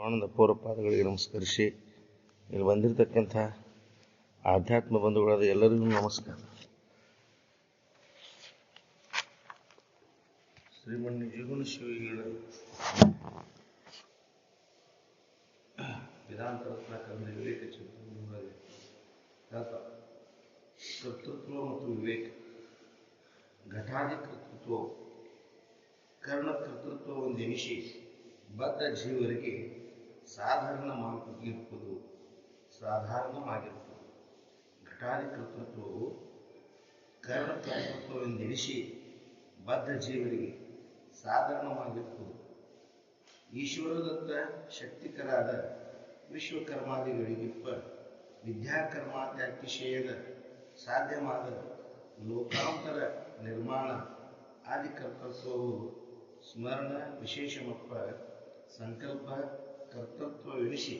ಶ್ರವಣದ ಪೂರ್ವಪಾದಗಳಿಗೆ ನಮಸ್ಕರಿಸಿ ಇಲ್ಲಿ ಬಂದಿರತಕ್ಕಂಥ ಆಧ್ಯಾತ್ಮ ಬಂಧುಗಳಾದ ಎಲ್ಲರಿಗೂ ನಮಸ್ಕಾರ. ಶ್ರೀಮನ್ ನಿಜಗುಣ ಶಿವಗಳ ವೇದಾಂತ ರತ್ನಾಕರಣ ವಿವೇಕ ಚಿಂತನೆ ಕರ್ತೃತ್ವ ಮತ್ತು ವಿವೇಕ, ಘಟಾದಿ ಕರ್ತೃತ್ವ, ಕರ್ಣ ಕರ್ತೃತ್ವ ಒಂದೆನಿಸಿ ಬದ್ಧ ಜೀವರಿಗೆ ಸಾಧಾರಣವಾಗಿರುವುದು. ಘಟಾದಿ ಕರ್ತೃತ್ವವು ಕರ್ಣ ಕರ್ತೃತ್ವವೆಂದೆನಿಸಿ ಬದ್ಧ ಜೀವರಿಗೆ ಸಾಧಾರಣವಾಗಿರುವುದು. ಈಶ್ವರದತ್ತ ಶಕ್ತಿಕರಾದ ವಿಶ್ವಕರ್ಮಾದಿಗಳಿಗಿಪ್ಪ ವಿದ್ಯಾಕರ್ಮಾತ್ಯತಿಶಯದ ಸಾಧ್ಯವಾದ ಲೋಕಾಂತರ ನಿರ್ಮಾಣ ಆದಿ ಕರ್ತೃತ್ವವು ಸ್ಮರಣ ವಿಶೇಷಮಪ್ಪ ಸಂಕಲ್ಪ ಕರ್ತೃತ್ವವೆನಿಸಿ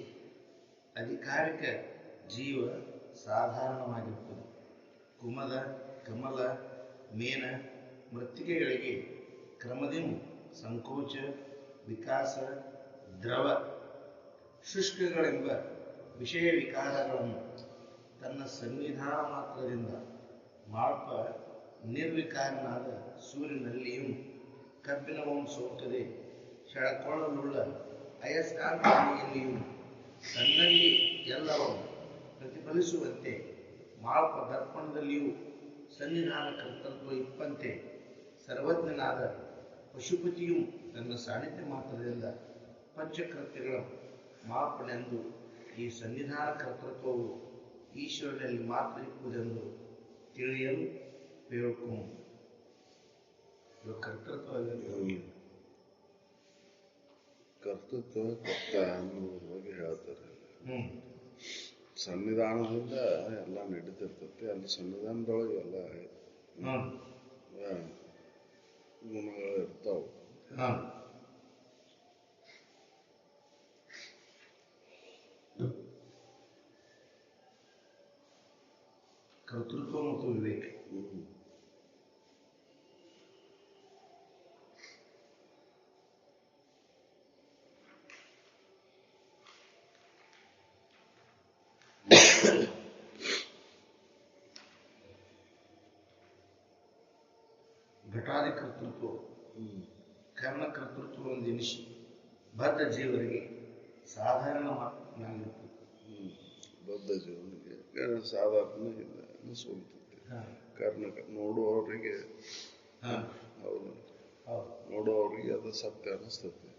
ಅಧಿಕಾರಿಕ ಜೀವ ಸಾಧಾರಣವಾಗಿರುತ್ತದೆ. ಕುಮದ, ಕಮಲ, ಮೇನ, ಮೃತ್ತಿಕೆಗಳಿಗೆ ಕ್ರಮದಿಂದ ಸಂಕೋಚ, ವಿಕಾಸ, ದ್ರವ, ಶುಷ್ಕಗಳೆಂಬ ವಿಷಯ ವಿಕಾರಗಳನ್ನು ತನ್ನ ಸನ್ನಿಧಾನ ಮಾತ್ರದಿಂದ ಮಾಳ್ಪ ನಿರ್ವಿಕಾರನಾದ ಸೂರ್ಯನಲ್ಲಿಯೂ ಕಬ್ಬಿಣವೂ ಸೋಕದೆ ಸೆಳಕೊಳ್ಳುಳ್ಳ ಅಯಸ್ಕಾಂತದಲ್ಲಿಯೂ ತನ್ನಲ್ಲಿ ಎಲ್ಲವನ್ನು ಪ್ರತಿಫಲಿಸುವಂತೆ ಮಾಳ್ಪ ದರ್ಪಣದಲ್ಲಿಯೂ ಸನ್ನಿಧಾನ ಕರ್ತೃತ್ವ ಇಪ್ಪಂತೆ ಸರ್ವಜ್ಞನಾದ ಪಶುಪತಿಯು ತನ್ನ ಸಾನ್ನಿಧ್ಯ ಮಾತ್ರದಿಂದ ಪಂಚಕೃತ್ಯಗಳ ಮಾಪನೆಂದು ಈ ಸನ್ನಿಧಾನ ಕರ್ತೃತ್ವವು ಈಶ್ವರನಲ್ಲಿ ಮಾತ್ರ ಇಪ್ಪುದೆಂದು ತಿಳಿಯಲು ಬೇಡಿಕೊಂಡು ಕರ್ತೃತ್ವ ಕರ್ತ ಅನ್ನೋದ್ರ ಬಗ್ಗೆ ಹೇಳ್ತಾರೆ. ಸನ್ನಿಧಾನದಿಂದ ಎಲ್ಲ ನಡೀತಿರ್ತೈತಿ. ಅಲ್ಲಿ ಸನ್ನಿಧಾನದೊಳಗೆ ಎಲ್ಲ ಗುಣಗಳು ಇರ್ತಾವ. ಕರ್ತೃತ್ವ ಮತ್ತು ವಿವೇಕ. ಘಟಾದಿ ಕರ್ತೃತ್ವ, ಕರ್ಣ ಕರ್ತೃತ್ವ ಒಂದೆನಿಸಿ ಬದ್ಧ ಜೀವರಿಗೆ ಸಾಧಾರಣವಾಗಿರುತ್ತದೆ. ಬದ್ಧ ಜೀವನಿಗೆ ಸಾಧಾರಣ ಇಲ್ಲ ಅನಿಸುವಂಥದ್ದು. ಕರ್ಣ ನೋಡುವವರಿಗೆ ಹೌದು, ನೋಡುವವರಿಗೆ ಅದು ಸತ್ಯ ಅನಿಸ್ತದೆ.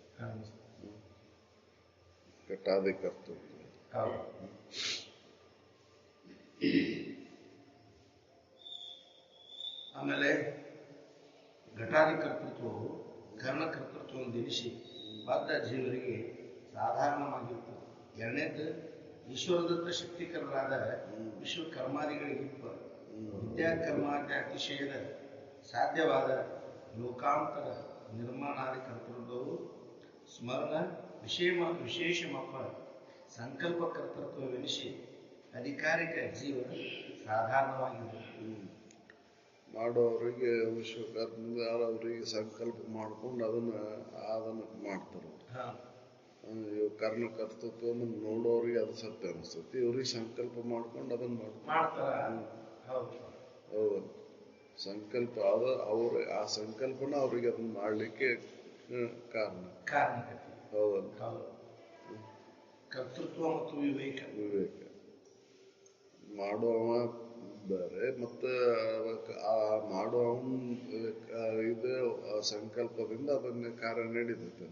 ಘಟಾದಿ ಕರ್ತೃತ್ವ. ಆಮೇಲೆ ಘಟಾದಿ ಕರ್ತೃತ್ವವು ಕರ್ಣ ಕರ್ತೃತ್ವವೆಂದೆನಿಸಿ ಬದ್ಧ ಜೀವರಿಗೆ ಸಾಧಾರಣವಾಗಿರುತ್ತದೆ. ಎರಡನೇದು ಈಶ್ವರದತ್ತ ಶಕ್ತಿಕರರಾದ ವಿಶ್ವಕರ್ಮಾದಿಗಳಿಗಿಪ್ಪ ವಿದ್ಯಾಕರ್ಮಾತ್ಯತಿಶಯದ ಸಾಧ್ಯವಾದ ಲೋಕಾಂತರ ನಿರ್ಮಾಣಾದಿ ಕರ್ತೃತ್ವವು ಸ್ಮರಣ ವಿಶೇಷಮಪ್ಪ ಸಂಕಲ್ಪ ಕರ್ತೃತ್ವವೆನಿಸಿ ಅಧಿಕಾರಿಕ ಜೀವ ಸಾಧಾರಣವಾಗಿರುತ್ತದೆ. ಮಾಡೋರಿಗೆ ವಿಶ್ವಕರ್ಮ ಅವರಿಗೆ ಸಂಕಲ್ಪ ಮಾಡ್ಕೊಂಡು ಅದನ್ನ ಮಾಡ್ತಾರೆ. ಕರ್ಣ ಕರ್ತೃತ್ವವನ್ನು ನೋಡೋರಿಗೆ ಅದು ಸತ್ಯ ಅನಿಸ್ತತಿ. ಇವ್ರಿಗೆ ಸಂಕಲ್ಪ ಮಾಡ್ಕೊಂಡು ಅದನ್ನ ಮಾಡ್ತಾರೆ. ಹೌದು, ಸಂಕಲ್ಪ ಆ ಸಂಕಲ್ಪನ ಅವ್ರಿಗೆ ಅದನ್ನ ಮಾಡ್ಲಿಕ್ಕೆ ಕಾರಣ. ಹೌದಲ್ಲ. ಕರ್ತೃತ್ವ ಮತ್ತು ವಿವೇಕ. ಮಾಡುವವ ಬೇರೆ, ಮತ್ತು ಆ ಮಾಡುವವನ್ ಇದು ಸಂಕಲ್ಪದಿಂದ ಅದನ್ನ ಕಾರ್ಯ ನಡೀತೈತೆ.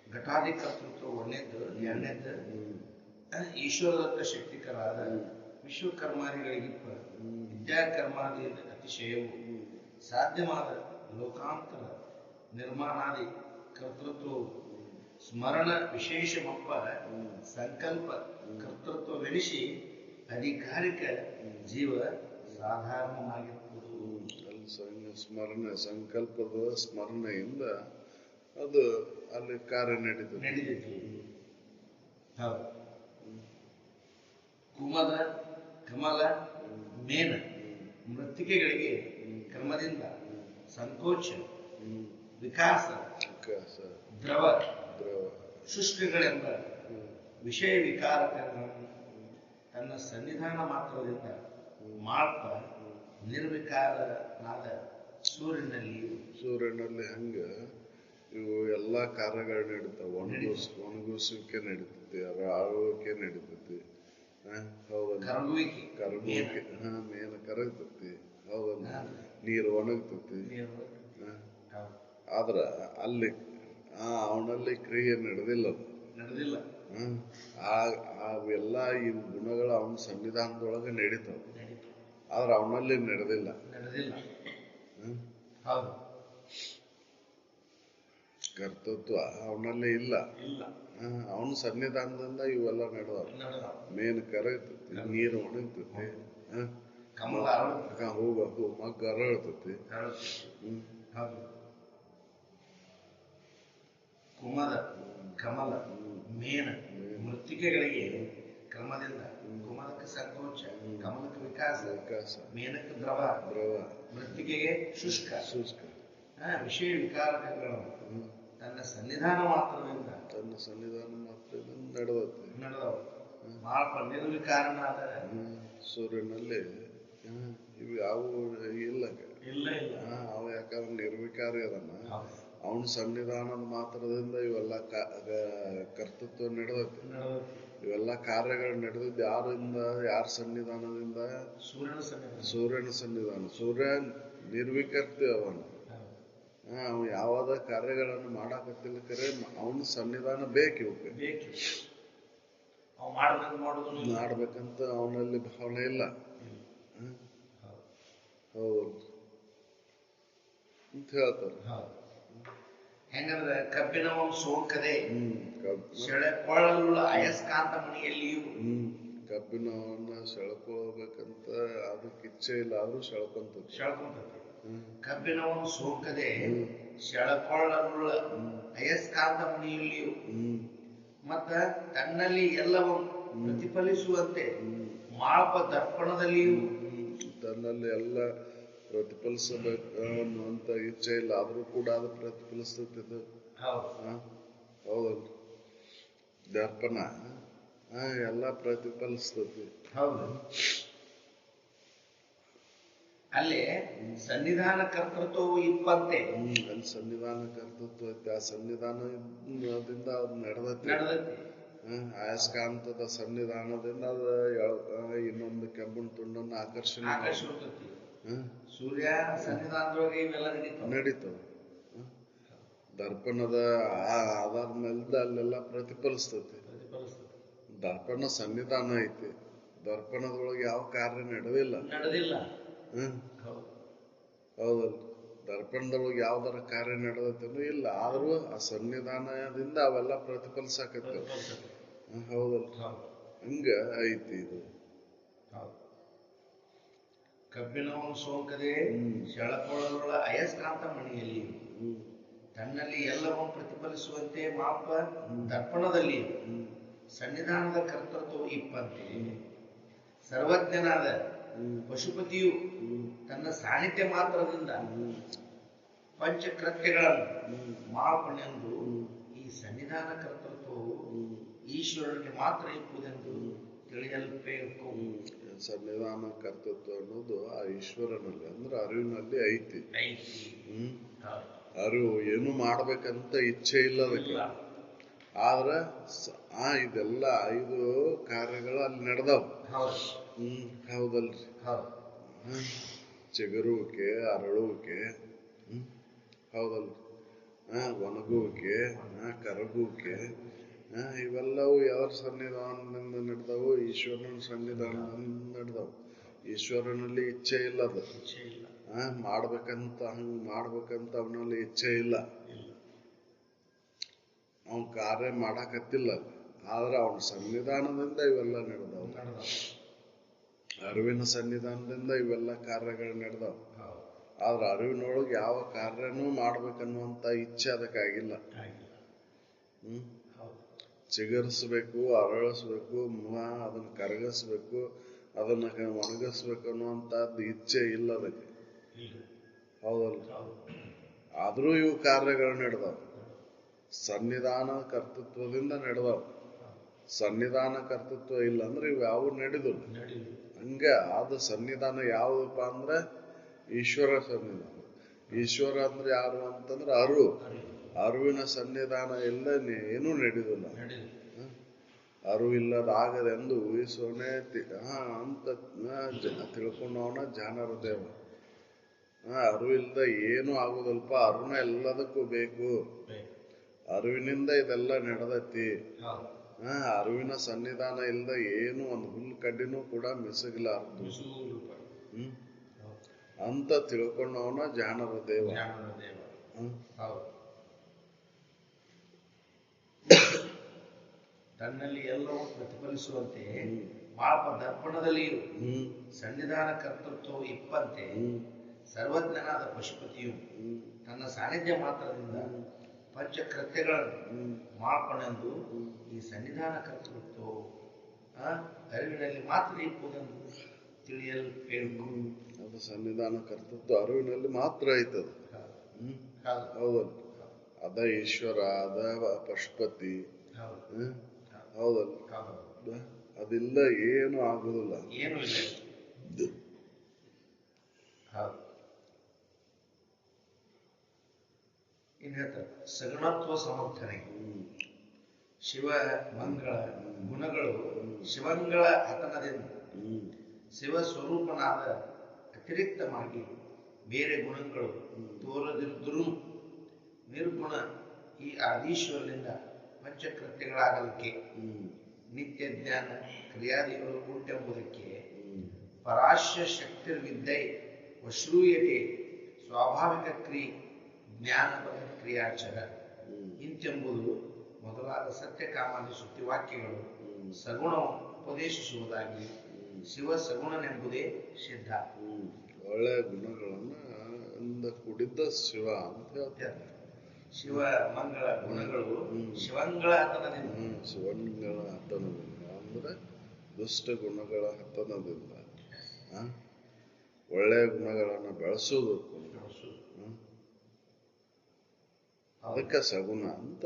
ಘಟಾದಿ ಕರ್ತೃತ್ವ ಒಂದನೇದ್ದು. ಎರಡನೇದ್ದು ಈಶ್ವರದತ್ತ ಶಕ್ತಿಕರಾದ ವಿಶ್ವಕರ್ಮಾದಿಗಳಿಗಿಪ್ಪ ವಿದ್ಯಾಕರ್ಮಾದಿ ಅತಿಶಯವು ಸಾಧ್ಯವಾದ ಲೋಕಾಂತರ ನಿರ್ಮಾಣಾದಿ ಕರ್ತೃತ್ವವು ಸ್ಮರಣ ವಿಶೇಷಮಪ್ಪ ಸಂಕಲ್ಪ ಕರ್ತೃತ್ವವೆನಿಸಿ ಅಧಿಕಾರಿಕ ಜೀವ ಸಾಧಾರಣವಾಗಿರುವುದು. ಸ್ಮರಣೆ, ಸಂಕಲ್ಪದ ಸ್ಮರಣೆಯಿಂದ ಅದು ಅಲ್ಲಿ ಕಾರ್ಯ ನಡೀತೈತಿ. ಹೌದು. ಕುಮದ, ಕಮಲ, ಮೇನ, ಮೃತ್ತಿಕೆಗಳಿಗೆ ಕ್ರಮದಿಂದ ಸಂಕೋಚ, ವಿಕಾಸ, ದ್ರವ ದ್ರವ ಶುಷ್ಕಗಳೆಂಬ ವಿಷಯ ವಿಕಾರಕಗಳನ್ನು ತನ್ನ ಸನ್ನಿಧಾನ ಮಾತ್ರದಿಂದ ಮಾಡ್ತಾ ನಿರ್ವಿಕಾರನಾದ ಸೂರ್ಯನಲ್ಲಿ ಹಂಗ ಇವು ಎಲ್ಲಾ ಕಾರ್ಯಗಳು ನಡೀತಾವ. ಒಣಗಿಸುವಿಕೆ ನಡೀತೈತಿ, ಆಳುವಿಕೆ ನಡೀತೈತಿ, ಹೌದಲ್ಲ, ಕರಗುವಿಕೆ ಮೇನ ಕರಗ್ತೈತಿ, ಹೌದಲ್ಲ, ನೀರು ಒಣಗ್ತೈತಿ. ಆದ್ರ ಅಲ್ಲಿ ಅವನಲ್ಲಿ ಕ್ರಿಯೆ ನಡೆದಿಲ್ಲ. ಅವೆಲ್ಲ ಈ ಗುಣಗಳು ಅವನ ಸನ್ನಿಧಾನದೊಳಗೆ ನಡೀತಾವ, ಆದ್ರ ಅವನಲ್ಲಿ ನಡೆದಿಲ್ಲ. ಕರ್ತೃತ್ವ ಅವನಲ್ಲಿ ಇಲ್ಲ. ಅವನ ಸನ್ನಿಧಾನದಿಂದ ಇವೆಲ್ಲ ನಡೆದವ. ಮೇನ್ ಕರಗ್ತೈತಿ, ನೀರು ಒಣಗ್ತೈತಿ, ಮಗ್ಗ ಅರಳ್ತೈತಿ. ಕುಮದ ಕಮಲ ಮೇನ ಮೃತ್ತಿಕೆಗಳಿಗೆ ಕ್ರಮದಿಂದ ಕುಮಲಕ್ಕೆ ಸಂಕೋಚ, ಕಮಲಕ್ಕೆ ವಿಕಾಸ, ಮೇನಕ್ಕೆ ದ್ರವ, ಮೃತ್ತಿಕೆಗೆ ಶುಷ್ಕ ವಿಷಯ ವಿಕಾರಕಗಳು ತನ್ನ ಸನ್ನಿಧಾನ ಮಾತ್ರದಿಂದ ನಡೆದವು. ಮಾಪ ನಿರ್ವಿಕಾರನಾದ ಸೂರ್ಯನಲ್ಲಿ ಇವು ಯಾವ ಇಲ್ಲ. ಅವ ಯಾಕಂದ್ರೆ ನಿರ್ವಿಕಾರಿ ಅದನ್ನ ಅವನ ಸನ್ನಿಧಾನದ ಮಾತ್ರದಿಂದ ಇವೆಲ್ಲ ಕರ್ತೃತ್ವ ನಡೆದೈತಿ. ಇವೆಲ್ಲ ಕಾರ್ಯಗಳು ನಡೆದಿದ್ದು ಯಾರಿಂದ? ಯಾರ ಸನ್ನಿಧಾನದಿಂದ? ಸೂರ್ಯನ ಸನ್ನಿಧಾನ. ಸೂರ್ಯ ನಿರ್ವಿಕರ್ತಿ ಅವನು. ಅವ ಯಾವ್ದ ಕಾರ್ಯಗಳನ್ನು ಮಾಡಾಕತ್ತಿಲ್ಲ, ಕರೆ ಅವನ ಸನ್ನಿಧಾನ ಬೇಕು ಇವಕ್ಕೆ. ಮಾಡ್ಬೇಕಂತ ಅವನಲ್ಲಿ ಭಾವನೆ ಇಲ್ಲ. ಹೌದು ಅಂತ ಹೇಳ್ತಾರೆ. ಹೆಂಗಂದ್ರೆ ಕಬ್ಬಿನ ಸೋಂಕದೆ ಸೆಳೆಕೊಳ್ಳುವ ಅಯಸ್ಕಾಂತ ಮಣಿಯಲ್ಲಿಯೂ ಕಬ್ಬಿನವನ್ನ ಸೆಳ್ಕೊಳ್ಬೇಕಂತ ಅದಕ್ಕೆ ಇಚ್ಛೆ ಇಲ್ಲ, ಆದ್ರೂ ಸೆಳ್ಕೊಂತೈತಿ. ಕಬ್ಬಿನವನ್ನು ಸೋಂಕದೆ ಸೆಳೆಕೊಳ್ಳುವ ಅಯಸ್ಕಾಂತ ಮಣಿಯಲ್ಲಿಯೂ ಮತ್ತ ತನ್ನಲ್ಲಿ ಎಲ್ಲವೂ ಪ್ರತಿಫಲಿಸುವಂತೆ ಮಾಪ ದರ್ಪಣದಲ್ಲಿಯೂ ತನ್ನಲ್ಲಿ ಎಲ್ಲ ಪ್ರತಿಫಲಿಸಬೇಕು ಅನ್ನುವಂತ ಇಚ್ಛೆ ಇಲ್ಲ, ಆದ್ರೂ ಕೂಡ ಅದು ಪ್ರತಿಫಲಿಸ್ತೈತಿ. ಹೌದಲ್ರಿ? ದರ್ಪಣ ಎಲ್ಲ ಪ್ರತಿಫಲಿಸ್ತೈತಿ. ಹೌದು. ಅಲ್ಲಿ ಸನ್ನಿಧಾನ ಕರ್ತೃತ್ವವು ಇಪ್ಪಂತೆ. ಅಲ್ಲಿ ಸನ್ನಿಧಾನ ಕರ್ತೃತ್ವ ಐತಿ. ಆ ಸನ್ನಿಧಾನದಿಂದ ಅದು ನಡೆದೈತಿ. ಅಯಸ್ಕಾಂತದ ಸನ್ನಿಧಾನದಿಂದ ಅದು ಇನ್ನೊಂದು ಕೆಂಪನ ತುಂಡನ್ನು ಆಕರ್ಷಣೆ ಸೂರ್ಯ ಸನ್ನಿಧಾನದೊಳಗೆ ಇವೆಲ್ಲ ನಡೀತಾವ. ದರ್ಪಣದ ಆಧಾರ ಮೇಲೆ ಅಲ್ಲೆಲ್ಲ ಪ್ರತಿಫಲಿಸ್ತೈತಿ. ದರ್ಪಣ ಸನ್ನಿಧಾನ ಐತಿ, ದರ್ಪಣದೊಳಗೆ ಯಾವ ಕಾರ್ಯ ನಡೆದಿಲ್ಲ. ಹೌದಲ್ಲ? ದರ್ಪಣದೊಳಗೆ ಯಾವ್ದಾರ ಕಾರ್ಯ ನಡೆದೈತನೂ ಇಲ್ಲ, ಆದ್ರೂ ಆ ಸನ್ನಿಧಾನದಿಂದ ಅವೆಲ್ಲ ಪ್ರತಿಫಲಿಸಾಕತ್ತ. ಹೌದಲ್ಲ? ಹಂಗ ಐತಿ ಇದು. ಕಬ್ಬಿಣವನ್ನು ಸೋಂಕದೆ ಸೆಳೆಕೊಳ್ಳುವ ಅಯಸ್ಕಾಂತ ಮಣಿಯಲ್ಲಿ ತನ್ನಲ್ಲಿ ಎಲ್ಲವೂ ಪ್ರತಿಫಲಿಸುವಂತೆ ಮಾಪ ದರ್ಪಣದಲ್ಲಿ ಸನ್ನಿಧಾನದ ಕರ್ತೃತ್ವ ಇಪ್ಪಂತೆ ಸರ್ವಜ್ಞನಾದ ಪಶುಪತಿಯು ತನ್ನ ಸಾನ್ನಿಧ್ಯ ಮಾತ್ರದಿಂದ ಪಂಚಕೃತ್ಯಗಳನ್ನು ಮಾಪನೆಂದು ಈ ಸನ್ನಿಧಾನ ಕರ್ತೃತ್ವವು ಈಶ್ವರನಿಗೆ ಮಾತ್ರ ಇಪ್ಪುದೆಂದು ತಿಳಿಯಲ್ಪಬೇಕು. ಸನ್ನಿಧಾನ ಕರ್ತೃತ್ವ ಅನ್ನೋದು ಆ ಈಶ್ವರನಲ್ಲಿ ಅಂದ್ರೆ ಅರಿವಿನಲ್ಲಿ ಐತಿ. ಅರಿವು ಏನು ಮಾಡ್ಬೇಕಂತ ಇಚ್ಛೆ ಇಲ್ಲ ಅದಕ್ಕೆ, ಆದ್ರೆ ಇದೆಲ್ಲ 5 ಕಾರ್ಯಗಳು ಅಲ್ಲಿ ನಡೆದವು. ಹೌದಲ್ರಿ? ಚಿಗುರುವಿಕೆ, ಅರಳುವಿಕೆ, ಹೌದಲ್ರಿ? ಒಣಗುವಿಕೆ, ಕರಗುವಿಕೆ, ಇವೆಲ್ಲವೂ ಯಾರ ಸನ್ನಿಧಾನದಿಂದ ನಡೆದವು? ಈಶ್ವರನ ಸನ್ನಿಧಾನದಿಂದ ನಡೆದವು. ಈಶ್ವರನಲ್ಲಿ ಇಚ್ಛೆ ಇಲ್ಲ, ಅದು ಮಾಡ್ಬೇಕಂತ ಹಂಗ ಮಾಡ್ಬೇಕಂತ ಅವನಲ್ಲಿ ಇಚ್ಛೆ ಇಲ್ಲ, ಅವನ್ ಕಾರ್ಯ ಮಾಡಾಕತ್ತಿಲ್ಲ. ಆದ್ರೆ ಅವನ ಸನ್ನಿಧಾನದಿಂದ ಇವೆಲ್ಲ ನಡೆದವು. ಅರಿವಿನ ಸನ್ನಿಧಾನದಿಂದ ಇವೆಲ್ಲ ಕಾರ್ಯಗಳು ನಡೆದವು. ಆದ್ರೆ ಅರಿವಿನೊಳಗೆ ಯಾವ ಕಾರ್ಯನೂ ಮಾಡ್ಬೇಕನ್ನುವಂತ ಇಚ್ಛೆ ಅದಕ್ಕಾಗಿಲ್ಲ. ಚಿಗುರಿಸ್ಬೇಕು, ಅರಳಿಸ್ಬೇಕು, ಅದನ್ನ ಕರಗಿಸ್ಬೇಕು, ಅದನ್ನ ಒಣಗಿಸ್ಬೇಕು ಅನ್ನುವಂತದ್ದು ಇಚ್ಛೆ ಇಲ್ಲ ಅದಕ್ಕೆ. ಹೌದಲ್ಲ? ಆದ್ರೂ ಇವು ಕಾರ್ಯಗಳು ನಡೆದವು. ಸನ್ನಿಧಾನ ಕರ್ತೃತ್ವದಿಂದ ನಡೆದವ. ಸನ್ನಿಧಾನ ಕರ್ತೃತ್ವ ಇಲ್ಲ ಅಂದ್ರೆ ಇವು ಯಾವ ನಡೆದಿಲ್ಲ. ಹಂಗೆ ಆದ ಸನ್ನಿಧಾನ ಯಾವಪ್ಪ ಅಂದ್ರೆ ಈಶ್ವರ ಸನ್ನಿಧಾನ. ಈಶ್ವರ ಅಂದ್ರೆ ಯಾರು ಅಂತಂದ್ರೆ ಅರಿವಿನ ಸನ್ನಿಧಾನ ಇಲ್ಲ ಏನೂ ನಡೆದಿಲ್ಲ. ಅರಿವಿಲ್ಲದಾಗದೆಂದು ಊಹಿಸೋನೆ ಅಂತ ತಿಳ್ಕೊಂಡವನ ಜಾಣರ ದೇವ. ಅರಿವಿಲ್ದ ಏನು ಆಗುದಲ್ಪ. ಅರಿವಿನ ಎಲ್ಲದಕ್ಕೂ ಬೇಕು. ಅರಿವಿನಿಂದ ಇದೆಲ್ಲ ನಡೆದೈತಿ. ಅರಿವಿನ ಸನ್ನಿಧಾನ ಇಲ್ದ ಏನು ಒಂದು ಹುಲ್ಲು ಕಡ್ಡಿನೂ ಕೂಡ ಮಿಸಗಲಾರ್ದು ಅಂತ ತಿಳ್ಕೊಂಡವನ ಜಾಣರ ದೇವ. ತನ್ನಲ್ಲಿ ಎಲ್ಲವೂ ಪ್ರತಿಫಲಿಸುವಂತೆ ಪಾಪ ದರ್ಪಣದಲ್ಲಿಯೂ ಸನ್ನಿಧಾನ ಕರ್ತೃತ್ವವು ಇಪ್ಪಂತೆ ಸರ್ವಜ್ಞನಾದ ಪಶುಪತಿಯು ತನ್ನ ಸಾನ್ನಿಧ್ಯ ಮಾತ್ರದಿಂದ ಪಂಚಕೃತ್ಯಗಳನ್ನು ಮಾಡ್ಕೊಂಡೆಂದು ಈ ಸನ್ನಿಧಾನ ಕರ್ತೃತ್ವವು ಅರಿವಿನಲ್ಲಿ ಮಾತ್ರ ಇಪ್ಪುದೆಂದು ತಿಳಿಯಲ್ಪೇಳು. ಅದು ಸನ್ನಿಧಾನ ಕರ್ತೃತ್ವ ಅರಿವಿನಲ್ಲಿ ಮಾತ್ರ ಐತದ. ಹೌದಲ್ಲ. ಅದ ಈಶ್ವರ, ಅದ ಪಶುಪತಿ. ಹೌದಲ್ಲ. ಅದಿಲ್ಲ ಏನು ಆಗುದಿಲ್ಲ. ಏನು ಇಲ್ಲ. ಇನ್ನು ಹೇಳ್ತಾರೆ ಸಗುಣತ್ವ ಸಮರ್ಥನೆ. ಶಿವ ಮಂಗಳ ಗುಣಗಳು ಶಿವಂಗಳ ಹತನದಿಂದ ಶಿವ ಸ್ವರೂಪನಾದ ಅತಿರಿಕ್ತವಾಗಿ ಬೇರೆ ಗುಣಗಳು ತೋರದಿದ್ದರೂ ನಿರ್ಗುಣ ಈ ಆದೀಶ್ವರನಿಂದ ಪಂಚಕೃತ್ಯಗಳಾಗಲಿಕ್ಕೆ ನಿತ್ಯ ಜ್ಞಾನ ಕ್ರಿಯಾದಿಗಳು ಉಂಟೆಂಬುದಕ್ಕೆ ಪರಾಶ್ಯ ಶಕ್ತಿರ್ವಿದ್ಯೆ ವಶ್ರೂಯತೆ ಸ್ವಾಭಾವಿಕ ಜ್ಞಾನಪದ ಕ್ರಿಯಾಚರ ಇಂತೆಂಬುದು ಮೊದಲಾದ ಸತ್ಯಕಾಮಾದಿ ಶ್ರುತಿವಾಕ್ಯಗಳು ಸಗುಣ ಉಪದೇಶಿಸುವುದಾಗಿ ಶಿವ ಸಗುಣನೆಂಬುದೇ ಸಿದ್ಧ. ಒಳ್ಳೆಯ ಗುಣಗಳನ್ನ ಕೂಡಿದ್ದ ಶಿವ ಅಂತ ಹೇಳ್ತಾರೆ. ಶಿವ ಮಂಗಳ ಗುಣಗಳು ಶಿವಂಗಳ ಹತನದಿಂದ ಶಿವನ್ಗಳ ಹತನದಿಂದ ಅಂದ್ರೆ ದುಷ್ಟ ಗುಣಗಳ ಹತನದಿಂದ ಒಳ್ಳೆಯ ಗುಣಗಳನ್ನು ಬೆಳೆಸೋದಕ್ಕೂ ಅದಕ್ಕೆ ಸಗುಣ ಅಂತ.